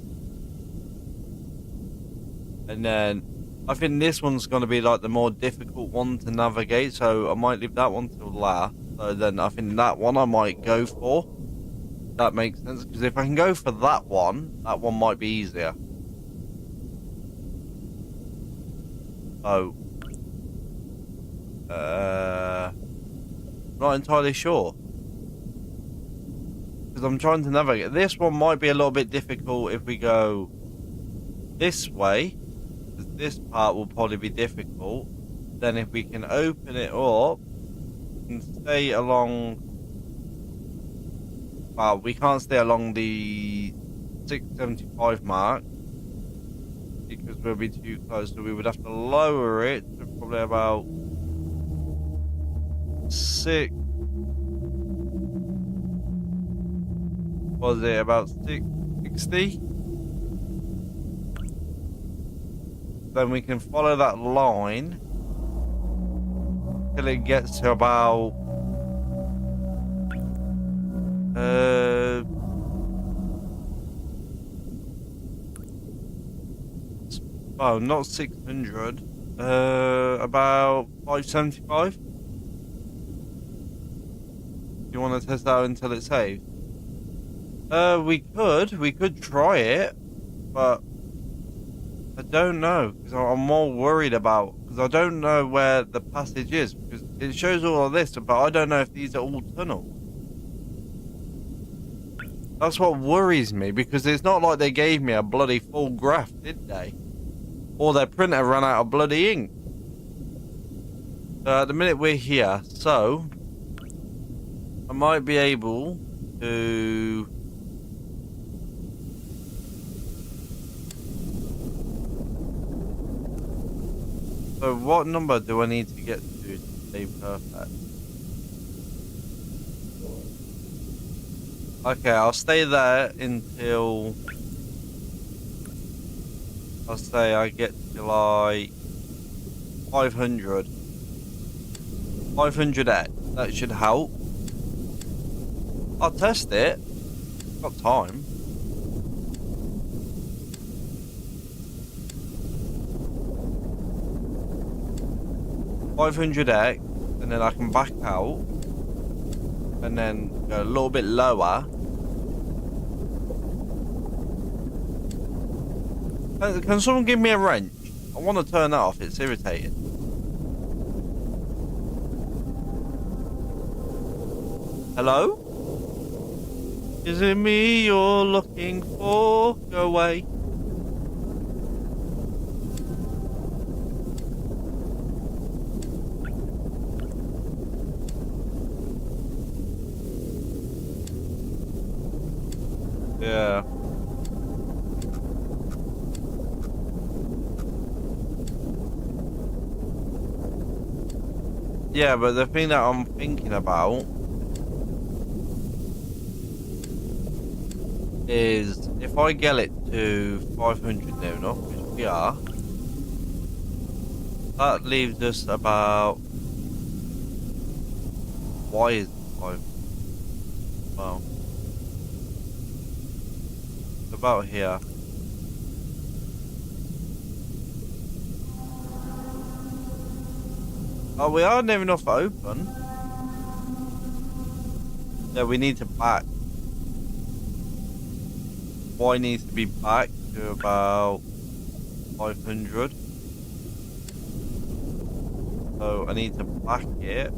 S1: And then I think this one's going to be like the more difficult one to navigate, so I might leave that one till last. So then I think that one I might go for. That makes sense, because if I can go for that one might be easier. So, not entirely sure. Because I'm trying to navigate. This one might be a little bit difficult if we go this way. This part will probably be difficult. Then if we can open it up and stay along... Well, we can't stay along the 675 mark because we'll be too close, so we would have to lower it to probably about 6... Was it about 660? Then we can follow that line till it gets to about oh, not 600, about 575. You want to test out until it's safe? We could try it, but I don't know, because I'm more worried about, because I don't know where the passage is, because it shows all of this, but I don't know if these are all tunnels. That's what worries me, because it's not like they gave me a bloody full graph, did they? Or their printer ran out of bloody ink. At the minute we're here, so I might be able to... So what number do I need to get to stay perfect? Okay, I'll stay there until... I'll say I get to like 500. 500x. That should help. I'll test it. Got time. $500x, and then I can back out and then go a little bit lower. Can someone give me a wrench? I want to turn that off, it's irritating. Hello? Is it me you're looking for? Go away. Yeah. Yeah, but the thing that I'm thinking about is if I get it to 500 near enough, which we are, that leaves us about... Why is it 5? Well, about here. Oh, we are near enough open. Yeah, we need to back. Y needs to be back to about 500. So I need to back it.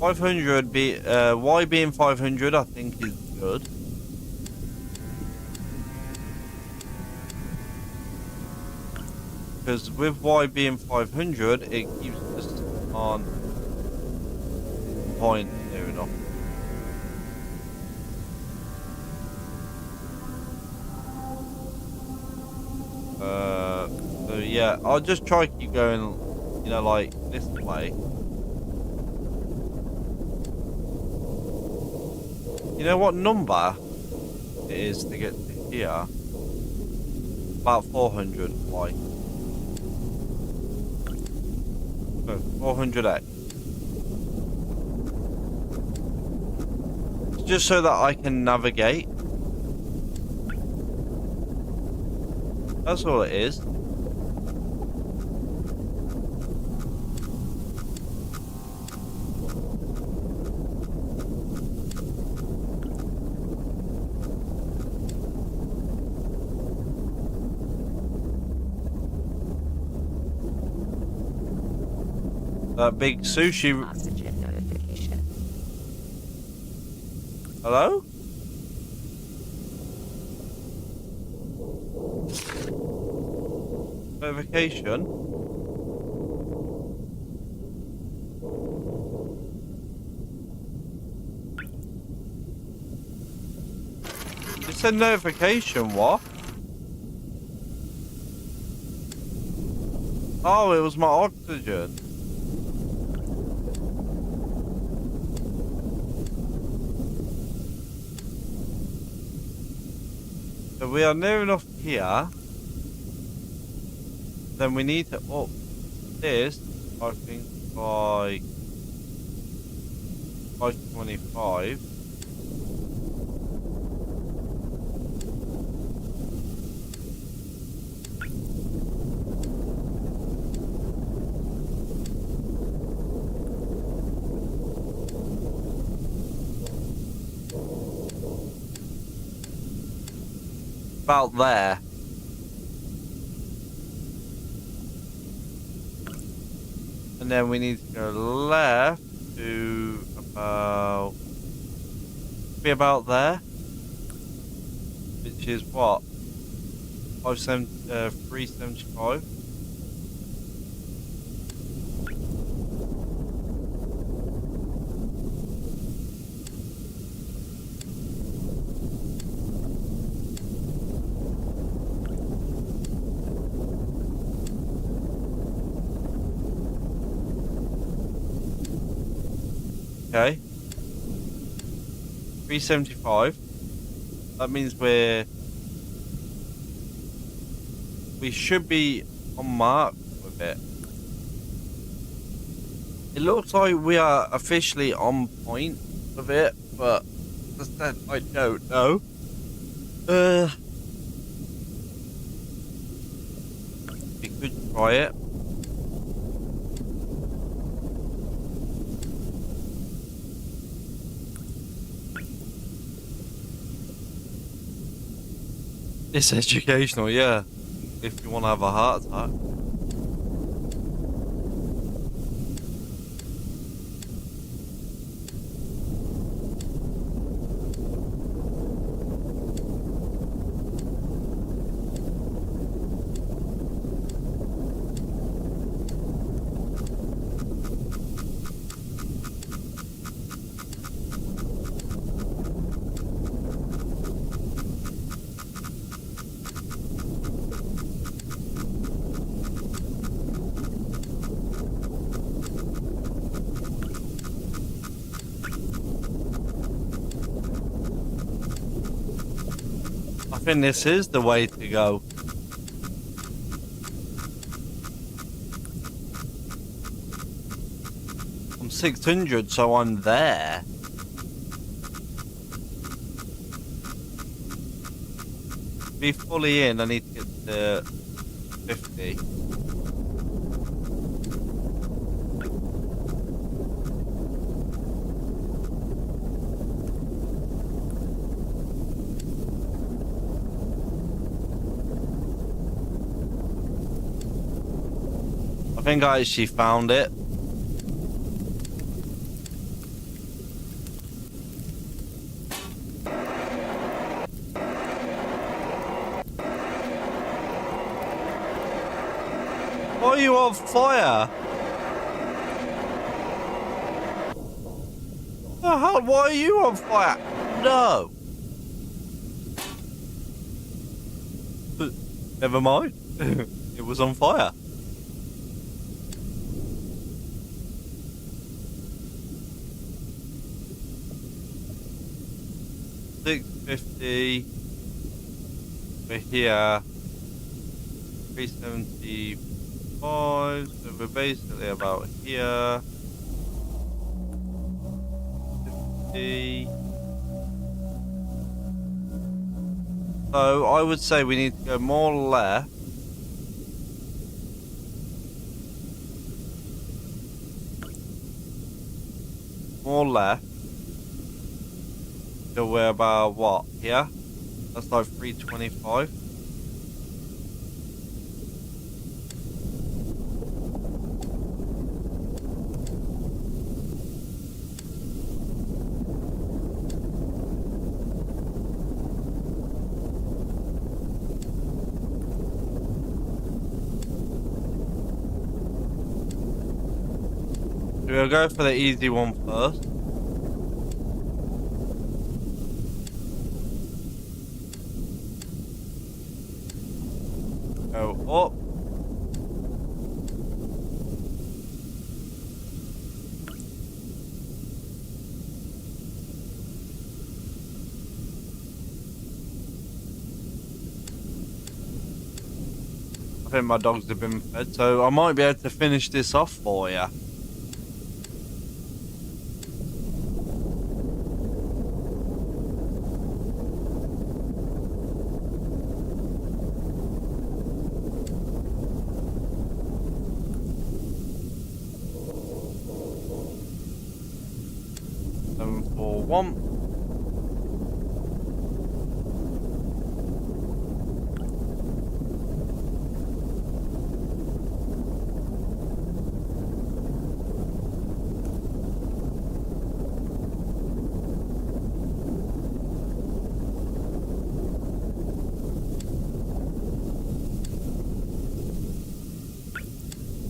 S1: Y being 500 I think is good. Because with Y being 500 it keeps us on point near enough. So yeah, I'll just try keep going, you know, like this way. You know what number it is to get to here. About 400. Why? 400x. Just so that I can navigate. That's all it is. That big sushi.
S2: Oxygen notification.
S1: Hello? Notification? It said notification, what? Oh, it was my oxygen. So we are near enough here. Then we need to up this, I think, by 525. About there. And then we need to go left to about... be about there. Which is what? 375? Okay. 375. That means we should be on mark with it. It looks like we are officially on point with it, but as I said, I don't know. We could try it. It's educational, yeah. If you want to have a heart attack. I think this is the way to go. I'm 600, so I'm there. To be fully in, I need to get to 50. I think I actually found it. Why are you on fire? The hell? Why are you on fire? No. Never mind. It was on fire. 350. We're here. 375. So we're basically about here. 50. So I would say we need to go more left. More left. So we're about what? Here? That's like 325. We'll go for the easy one first. Go up. I think my dogs have been fed, so I might be able to finish this off for you. For one.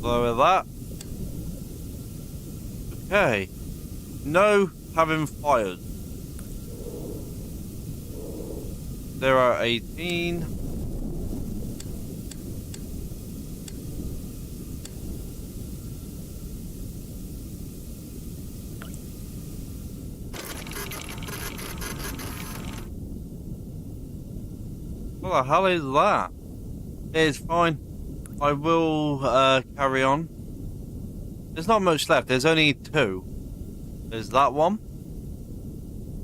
S1: Lower that. Okay. No having fires. 018. What the hell is that? It's fine. I will carry on. There's not much left. There's only two. There's that one.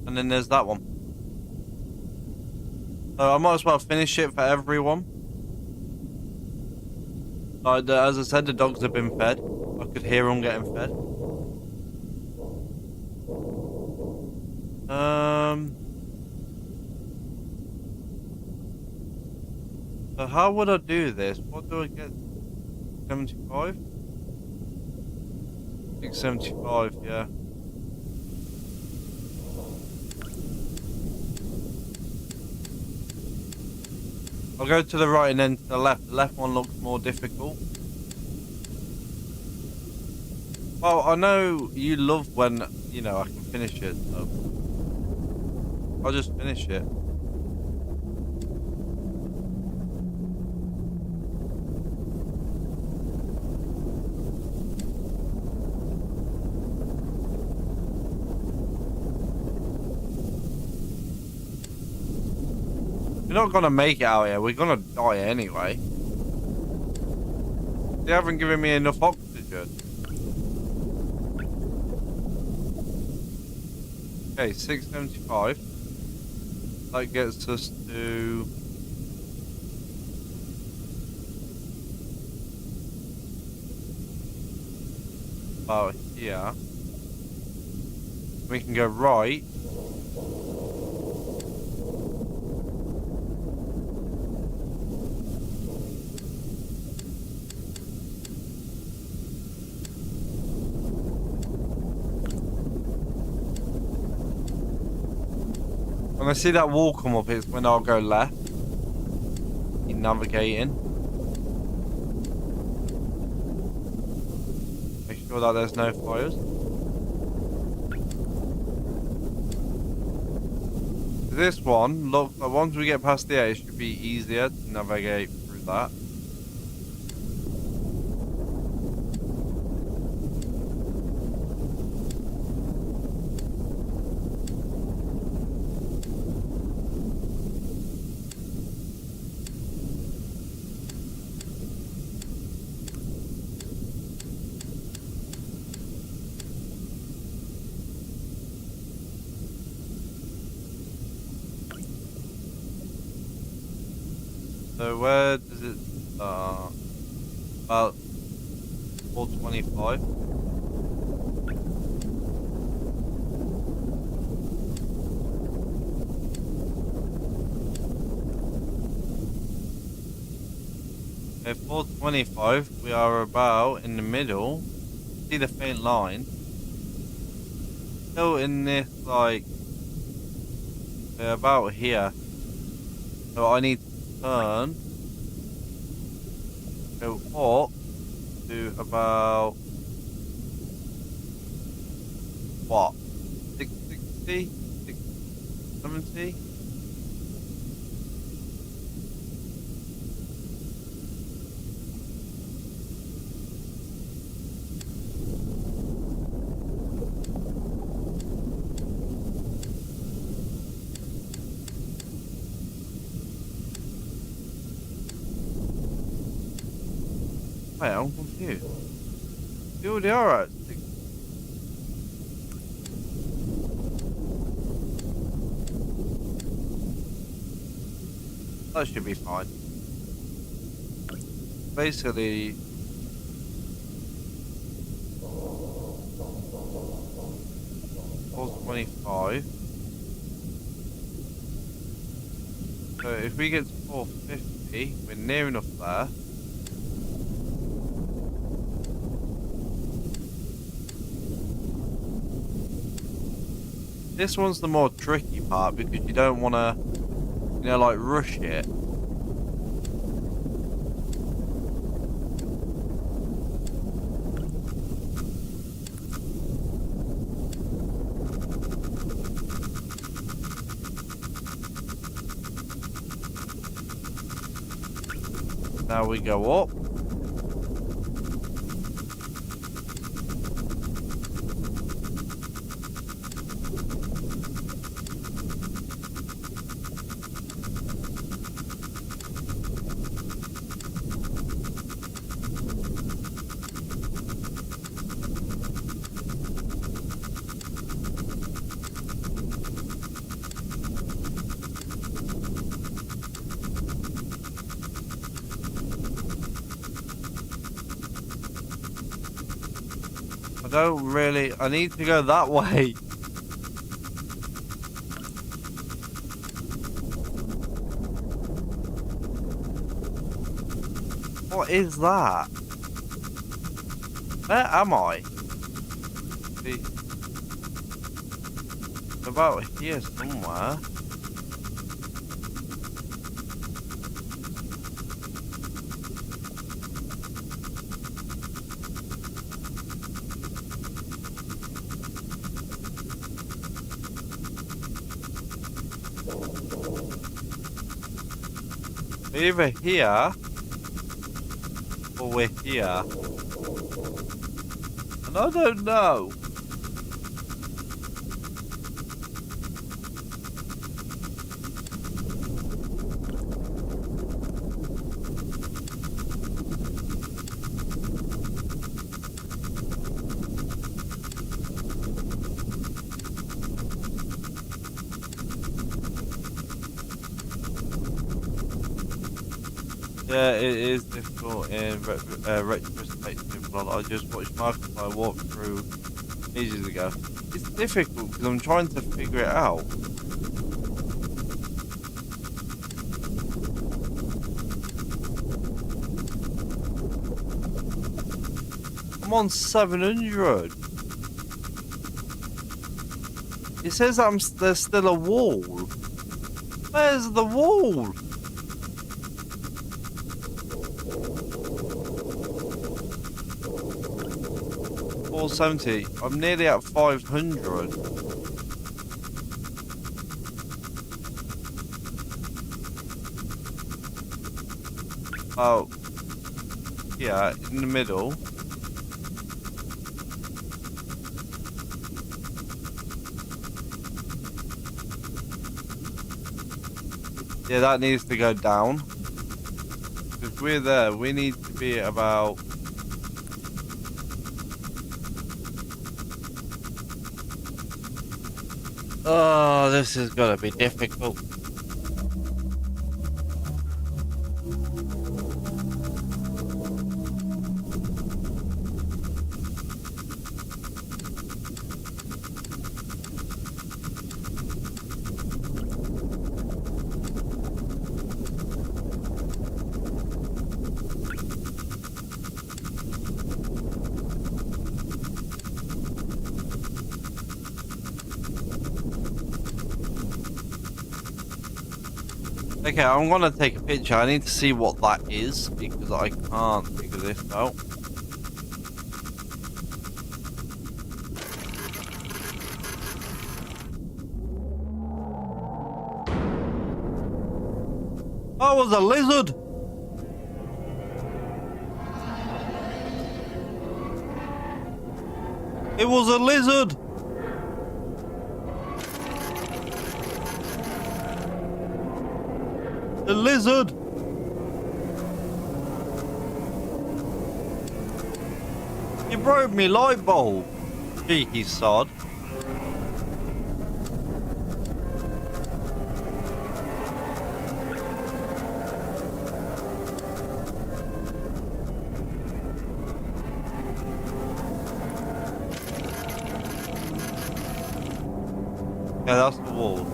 S1: And then there's that one. So I might as well finish it for everyone. As I said, the dogs have been fed. I could hear them getting fed. So how would I do this? What do I get? 75? 675, yeah. I'll go to the right and then to the left. The left one looks more difficult. Well, I know you love when, you know, I can finish it, so I'll just finish it. We're not gonna make it out here. We're gonna die anyway. They haven't given me enough oxygen. Okay, 675. That gets us to about here. We can go right. When I see that wall come up, it's when I'll go left. Keep navigating. Make sure that there's no fires. This one, look, once we get past there, it should be easier to navigate through that. So where does it start? About 425. Okay, 425. We are about in the middle. See the faint line? Still in this like about here. So I need to turn. Go up to about what? 660? 670? Wait, I'm confused. You already are at 6. That should be fine. Basically, all 25. So if we get to 450, we're near enough there. This one's the more tricky part because you don't want to, you know, like rush it. Now we go up. I need to go that way. What is that? Where am I? See, about here somewhere. Either here or we're here. And I don't know. Yeah, it is difficult in retrospective, but I just watched Markiplier walk through ages ago. It's difficult because I'm trying to figure it out. I'm on 700. It says there's still a wall. Where's the wall? $470. I'm nearly at 500. Oh, yeah, in the middle. Yeah, that needs to go down. If we're there, we need to be about. Oh, this is gonna be difficult. Okay, I'm gonna take a picture. I need to see what that is because I can't figure this out. That was a lizard! It was a lizard! The lizard! You broke me light bulb! Cheeky sod. Yeah, that's the wall.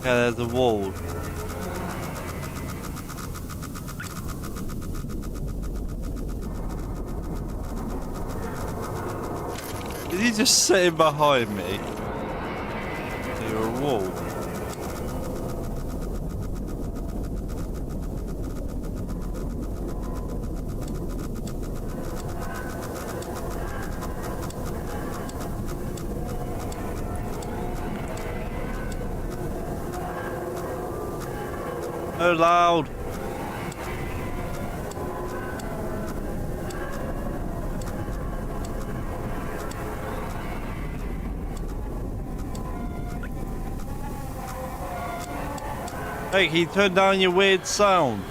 S1: Yeah, there's a wall. Is he just sitting behind me? You're a wall. So loud. Hey, can you turn down your weird sound?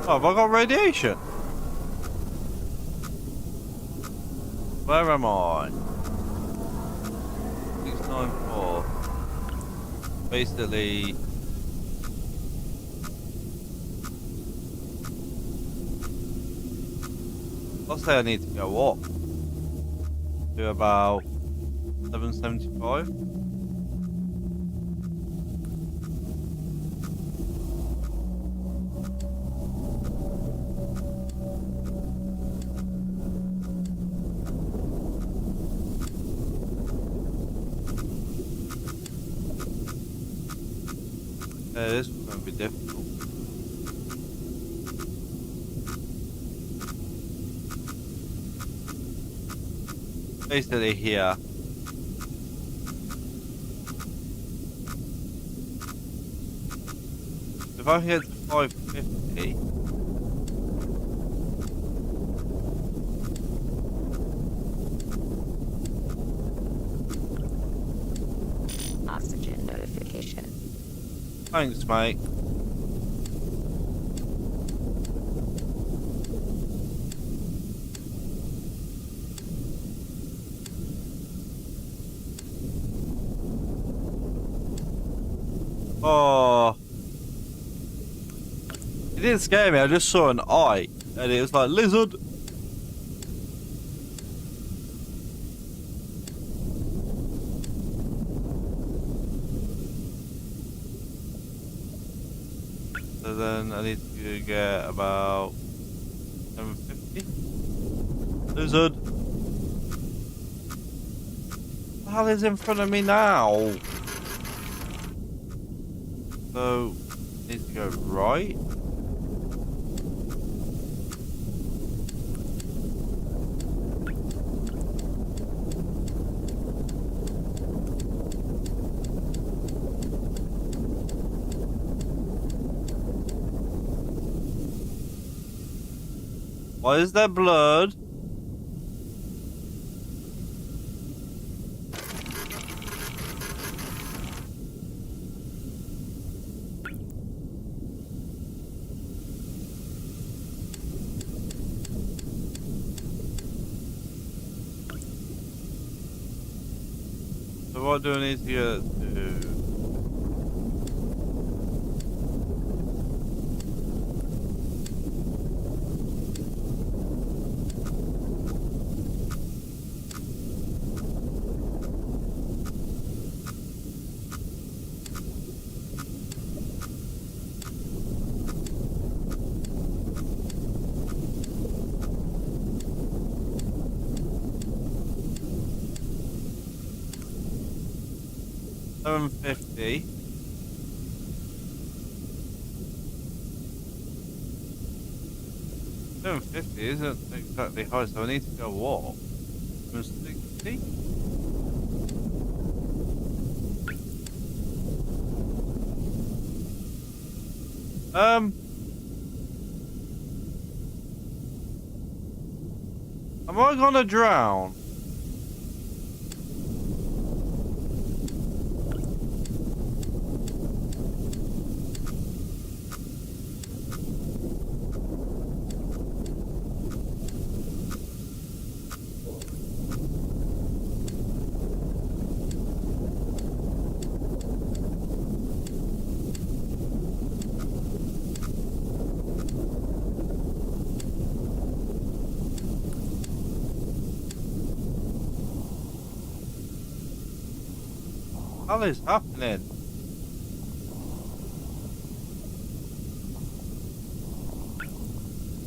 S1: Oh, have I got radiation? Where am I? 694. Basically... I'll say I need to go up to about 775. This is going to be difficult. Basically here. If I hit 550.
S2: Oxygen notification.
S1: Thanks, mate. Oh. It didn't scare me, I just saw an eye. And it was like, lizard! So then I need to get about 750. Lizard! What the hell is in front of me now? So, Need to go right. Why is there blood? So what do I need to get to? $750. $750 isn't exactly high, so I need to go what? 760? Am I gonna drown? What is happening?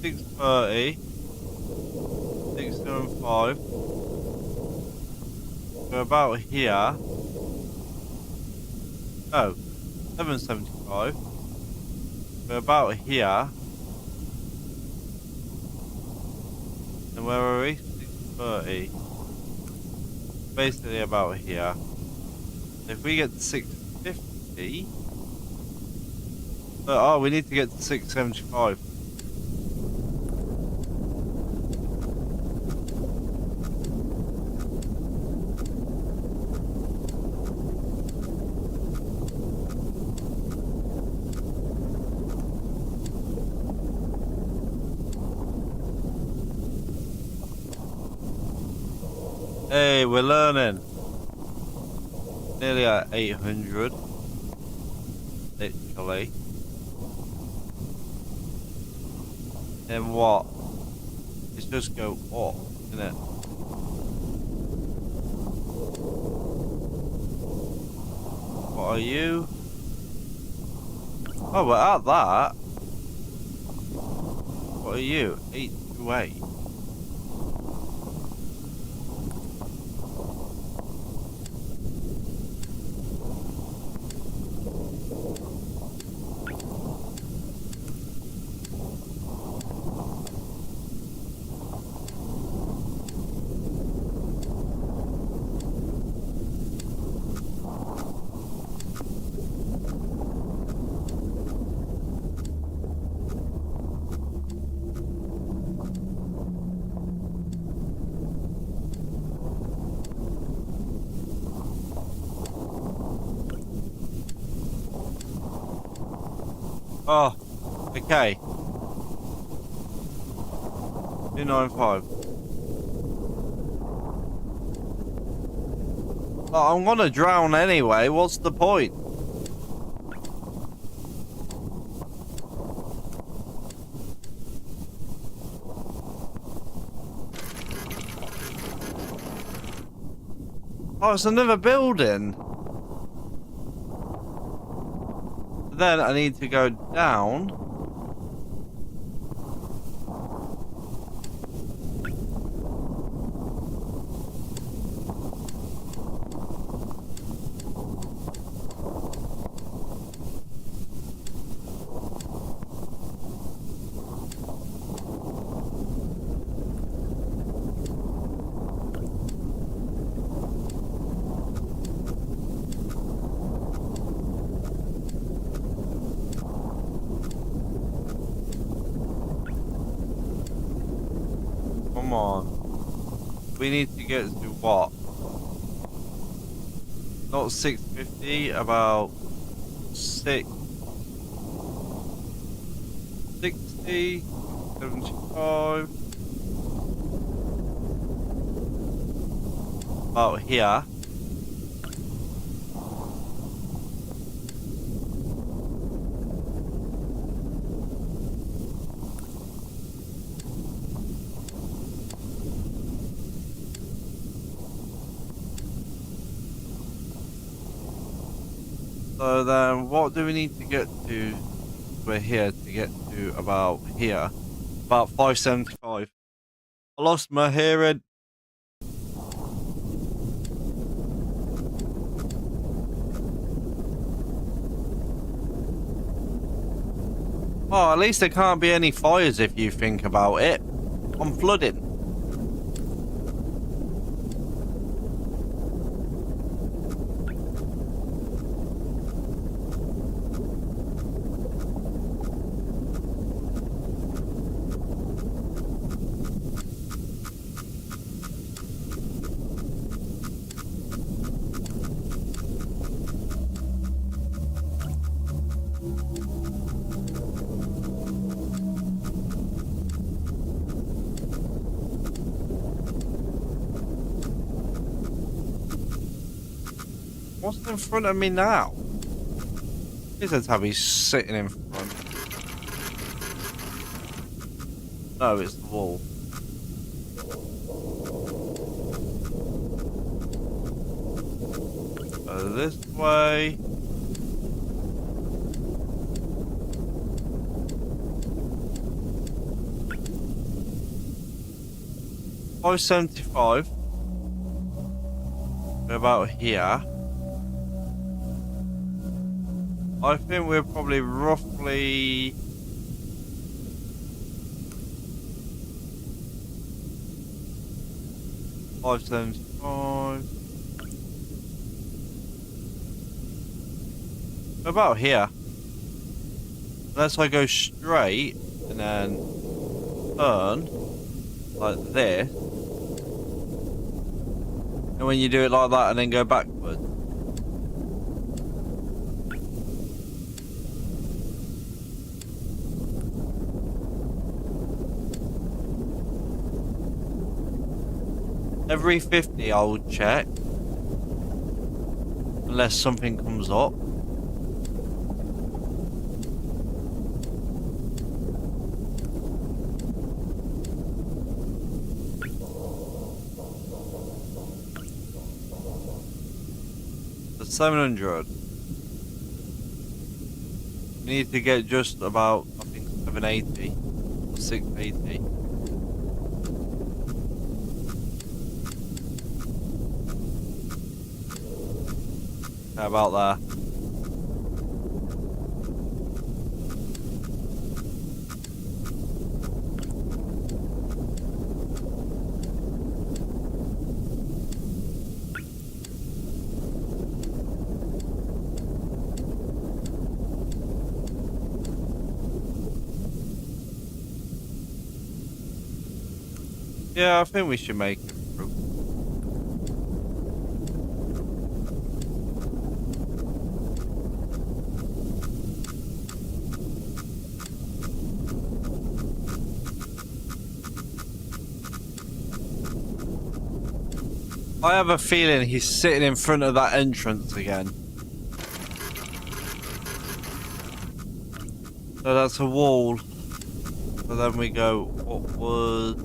S1: $630, $675. We're about here. Oh, $775. We're about here. And where are we? $630. Basically about here. If we get to 650, oh, we need to get to 675. Hey, we're learning. Nearly at 800, literally. Then what? It's just go up, isn't it? What are you? Oh, we're at that. What are you? 828. Oh, okay. 295. Oh, I'm gonna drown anyway. What's the point? Oh, it's another building. Then I need to go down. Come on. We need to get to what? Not 650, about 60, 75. About here. So then what do we need to get to? We're here to get to about here. About 575. I lost my hearing. Oh, at least there can't be any fires if you think about it. I'm flooding. What's in front of me now? He says have he's sitting in front. No, it's the wall. Go this way. $5.75. We're about here. I think we're probably roughly $5.75. About here. Unless I go straight and then turn like this. And when you do it like that and then go backwards. Every 50 I'll check. Unless something comes up. The 700. We need to get just about, I think, 780 or 680. How about that? Yeah, I think we should make it through. I have a feeling he's sitting in front of that entrance again. So that's a wall. So then we go upward.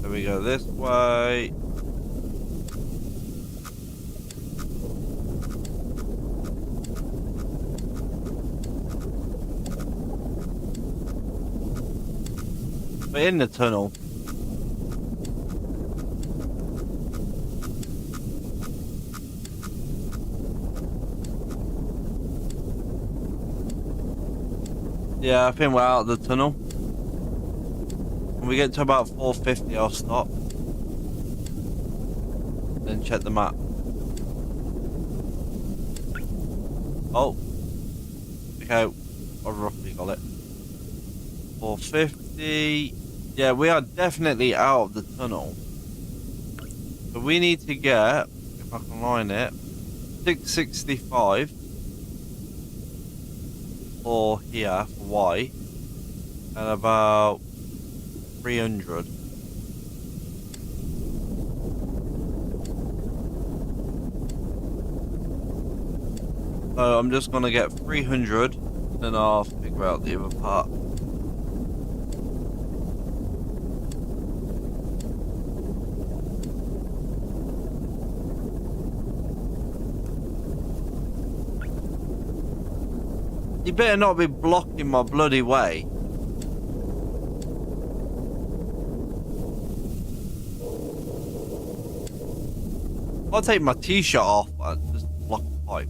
S1: Then we go this way. We're in the tunnel. Yeah, I think we're out of the tunnel. When we get to about 450, I'll stop. Then check the map. Oh, Okay, I roughly got it. 450. Yeah, we are definitely out of the tunnel. So we need to get, if I can line it, 665 for here for Y, and about 300. So I'm just gonna get 300, and I'll figure out the other part. You better not be blocking my bloody way. I'll take my t-shirt off and just block the pipe.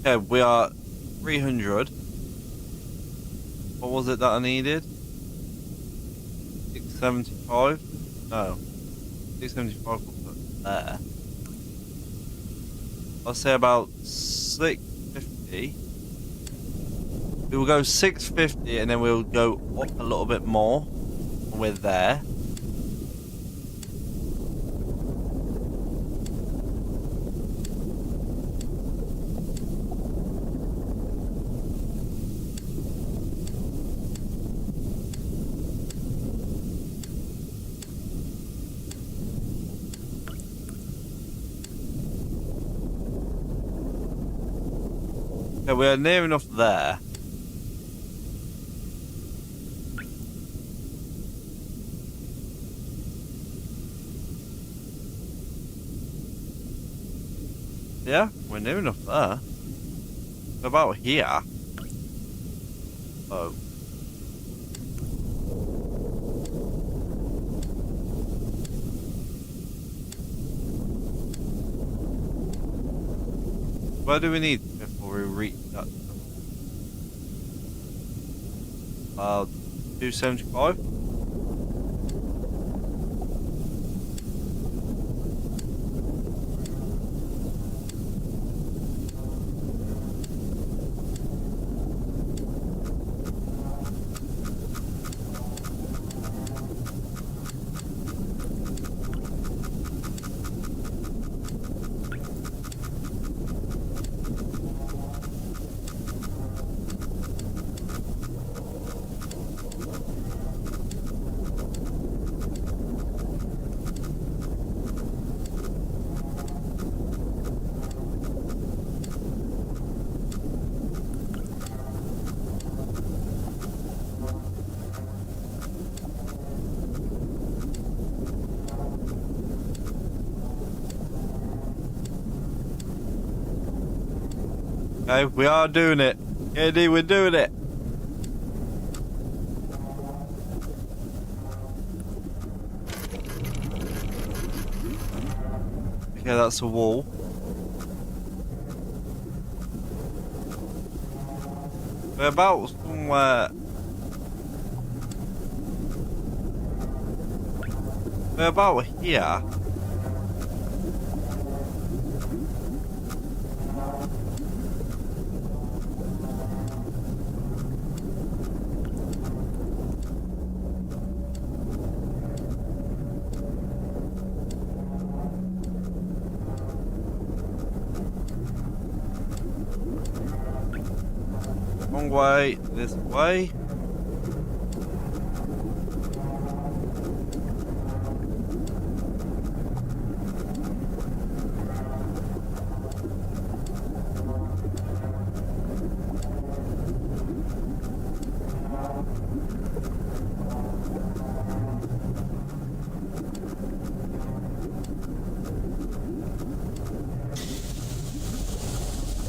S1: Okay, we are 300. What was it that I needed? 675? No. 675 will put there. I'll say about 650. We will go 650 and then we'll go up a little bit more when we're there. Okay, we're near enough there. Yeah, we're near enough there. About here. Oh. Where do we need before we reach that? 275? Okay, we are doing it. KD, we're doing it. Okay, that's a wall. We're about somewhere. We're about here. Wrong way, this way.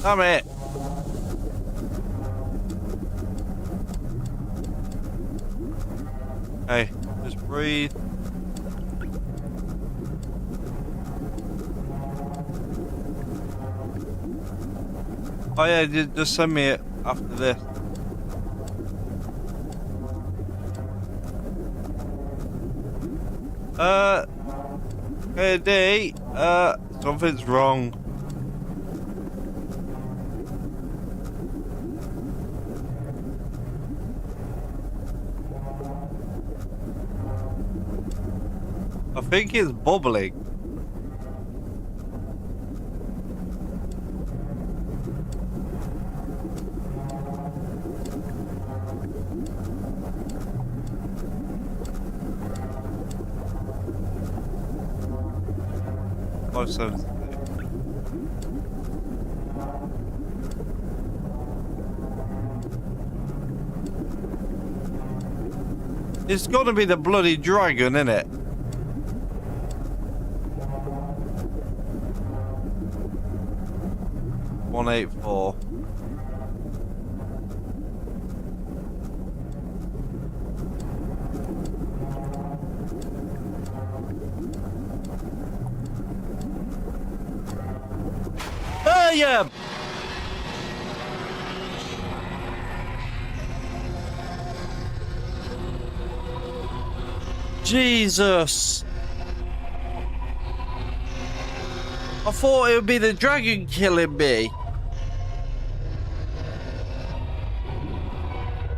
S1: Damn it. Hey, just breathe. Oh yeah, just send me it after this. Hey D, something's wrong. I think it's bubbling. Five seven. It's got to be the bloody dragon, isn't it? One 184. Yeah. Jesus. I thought it would be the dragon killing me.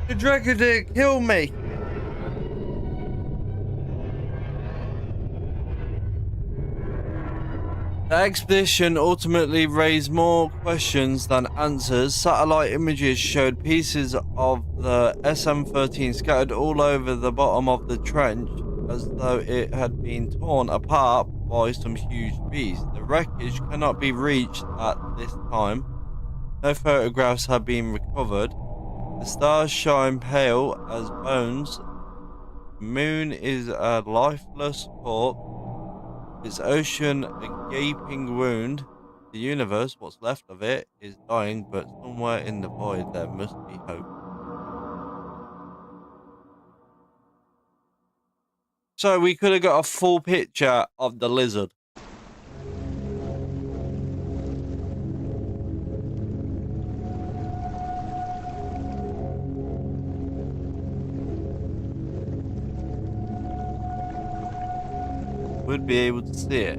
S1: The dragon didn't kill me. The expedition ultimately raised more questions than answers. Satellite images showed pieces of the SM-13 scattered all over the bottom of the trench as though it had been torn apart by some huge beast. The wreckage cannot be reached at this time. No photographs have been recovered. The stars shine pale as bones. The moon is a lifeless corpse. Its ocean a gaping wound. The universe, what's left of it, is dying, but somewhere in the void there must be hope. So we could have got a full picture of the lizard. Would be able to see it.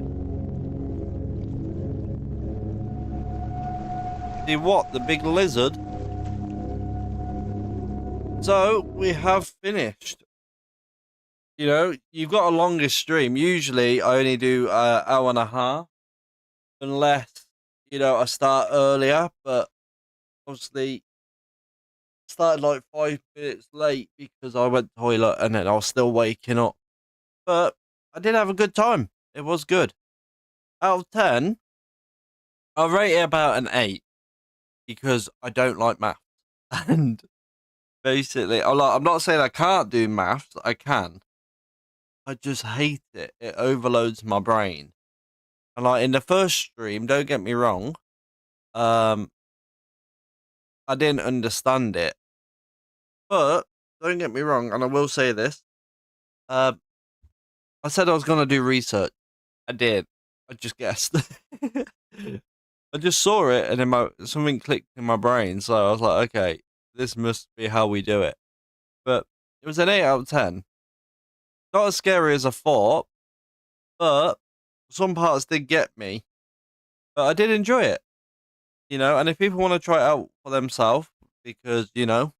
S1: See what? The big lizard? So, we have finished. You know, you've got a longer stream. Usually, I only do an hour and a half. Unless, you know, I start earlier. But, obviously, started like 5 minutes late because I went to the toilet and then I was still waking up. But, I did have a good time. It was good. Out of 10, I'll rate it about an 8. Because I don't like maths. And basically, I'm not saying I can't do maths. I can. I just hate it. It overloads my brain. And like in the first stream, don't get me wrong, I didn't understand it. But don't get me wrong, and I will say this. I said I was gonna do research. I did. I just guessed. I just saw it, and then something clicked in my brain. So I was like, okay, this must be how we do it. But it was an 8 out of 10. Not as scary as I thought, but some parts did get me. But I did enjoy it, you know. And if people want to try it out for themselves, because you know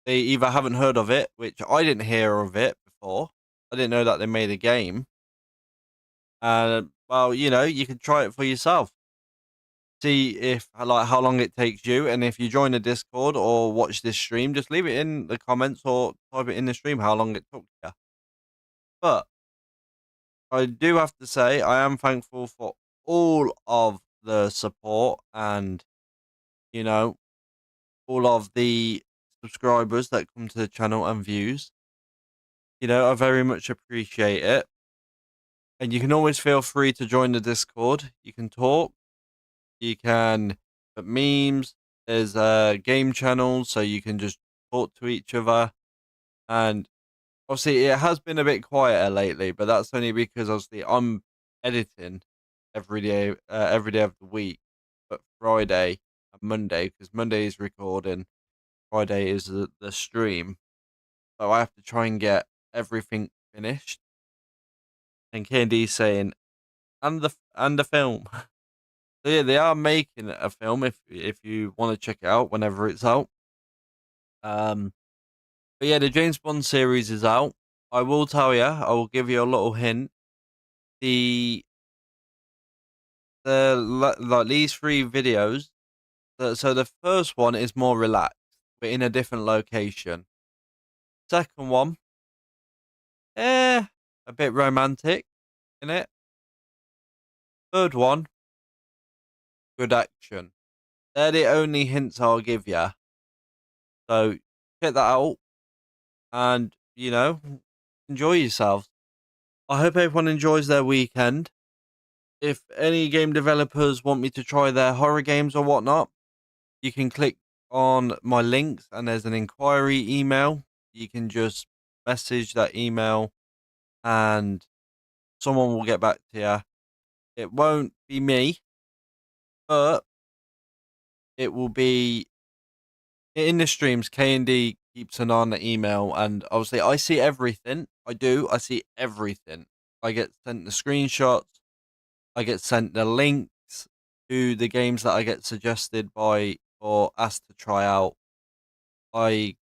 S1: they either haven't heard of it, which I didn't hear of it before. I didn't know that they made a game. And well, you know, you can try it for yourself. See if like how long it takes you, and if you join the Discord or watch this stream, just leave it in the comments or type it in the stream how long it took you. But I do have to say I am thankful for all of the support and you know all of the subscribers that come to the channel and views. You know, I very much appreciate it. And you can always feel free to join the Discord. You can talk. You can put memes. There's game channels, so you can just talk to each other. And obviously, it has been a bit quieter lately, but that's only because obviously I'm editing every day of the week. But Friday, Monday, because Monday is recording, Friday is the stream. So I have to try and get everything finished. And KD saying, and the film. So yeah, they are making a film if you want to check it out whenever it's out. But yeah, the James Bond series is out. I will tell you, I will give you a little hint. The like these three videos. So the first one is more relaxed, but in a different location. Second one, a bit romantic in it. Third one, good action. They're the only hints I'll give you. So check that out, and enjoy yourselves. I hope everyone enjoys their weekend. If any game developers want me to try their horror games or whatnot, you can click on my links and there's an inquiry email. You can just message that email and someone will get back to you. It won't be me, but it will be in the streams. K&D keeps an eye on the email, and obviously I see everything. I see everything. I get sent the screenshots. I get sent the links to the games that I get suggested by or asked to try out. The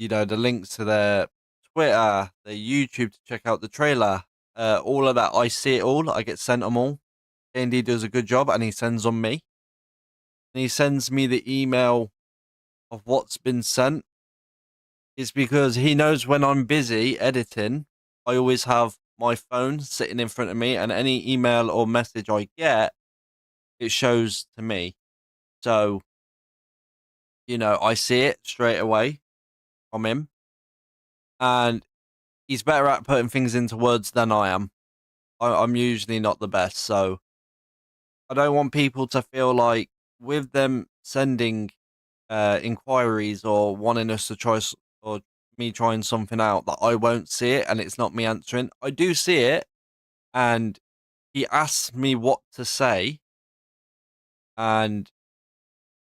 S1: links to their Twitter, their YouTube to check out the trailer, all of that. I see it all. I get sent them all. Andy does a good job, and he sends on me. And he sends me the email of what's been sent. It's because he knows when I'm busy editing, I always have my phone sitting in front of me, and any email or message I get, it shows to me. So, I see it straight away from him. And he's better at putting things into words than I am. I'm usually not the best, so I don't want people to feel like with them sending inquiries or wanting us to try or me trying something out that I won't see it and it's not me answering. I do see it, and he asks me what to say, and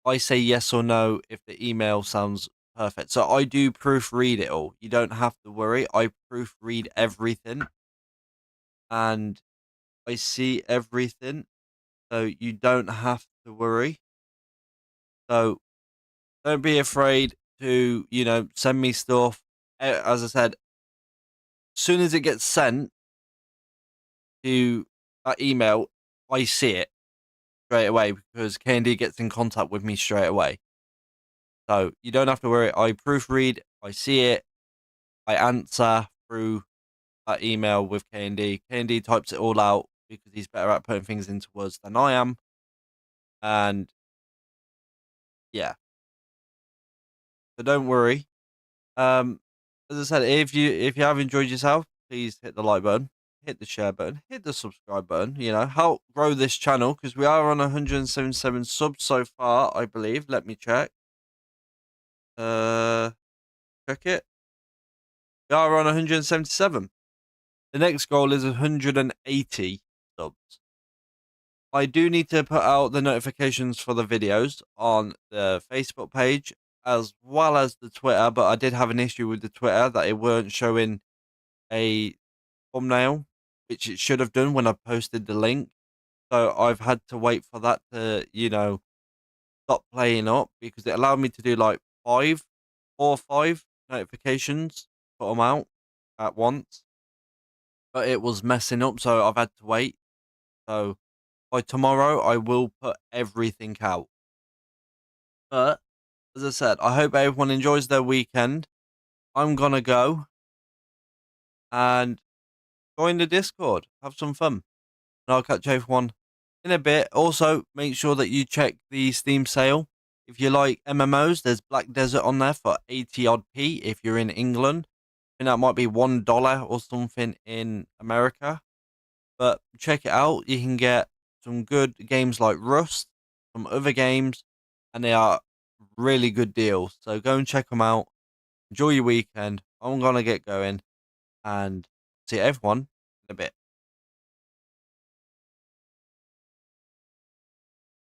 S1: I say yes or no if the email sounds perfect. So I do proofread it all. You don't have to worry. I proofread everything, and I see everything. So you don't have to worry. So don't be afraid to, send me stuff. As I said, as soon as it gets sent to that email, I see it straight away because Candy gets in contact with me straight away. So you don't have to worry. I proofread, I see it, I answer through that email with Candy. Candy types it all out because he's better at putting things into words than I am. And yeah, so don't worry. As I said, if you have enjoyed yourself, please hit the like button, hit the share button, hit the subscribe button. Help grow this channel because we are on 177 subs so far, I believe. Let me check. Check it. We are on 177. The next goal is 180 subs. I do need to put out the notifications for the videos on the Facebook page as well as the Twitter, but I did have an issue with the Twitter that it weren't showing a thumbnail, which it should have done when I posted the link. So I've had to wait for that to, stop playing up because it allowed me to do like 4 or 5 notifications, put them out at once. But it was messing up, so I've had to wait. So by tomorrow, I will put everything out. But as I said, I hope everyone enjoys their weekend. I'm gonna go and join the Discord, have some fun, and I'll catch everyone in a bit. Also, make sure that you check the Steam sale. If you like MMOs, there's Black Desert on there for 80 odd P if you're in England. I think that might be $1 or something in America. But check it out. You can get some good games like Rust, some other games, and they are really good deals. So go and check them out. Enjoy your weekend. I'm gonna get going and see everyone in a bit.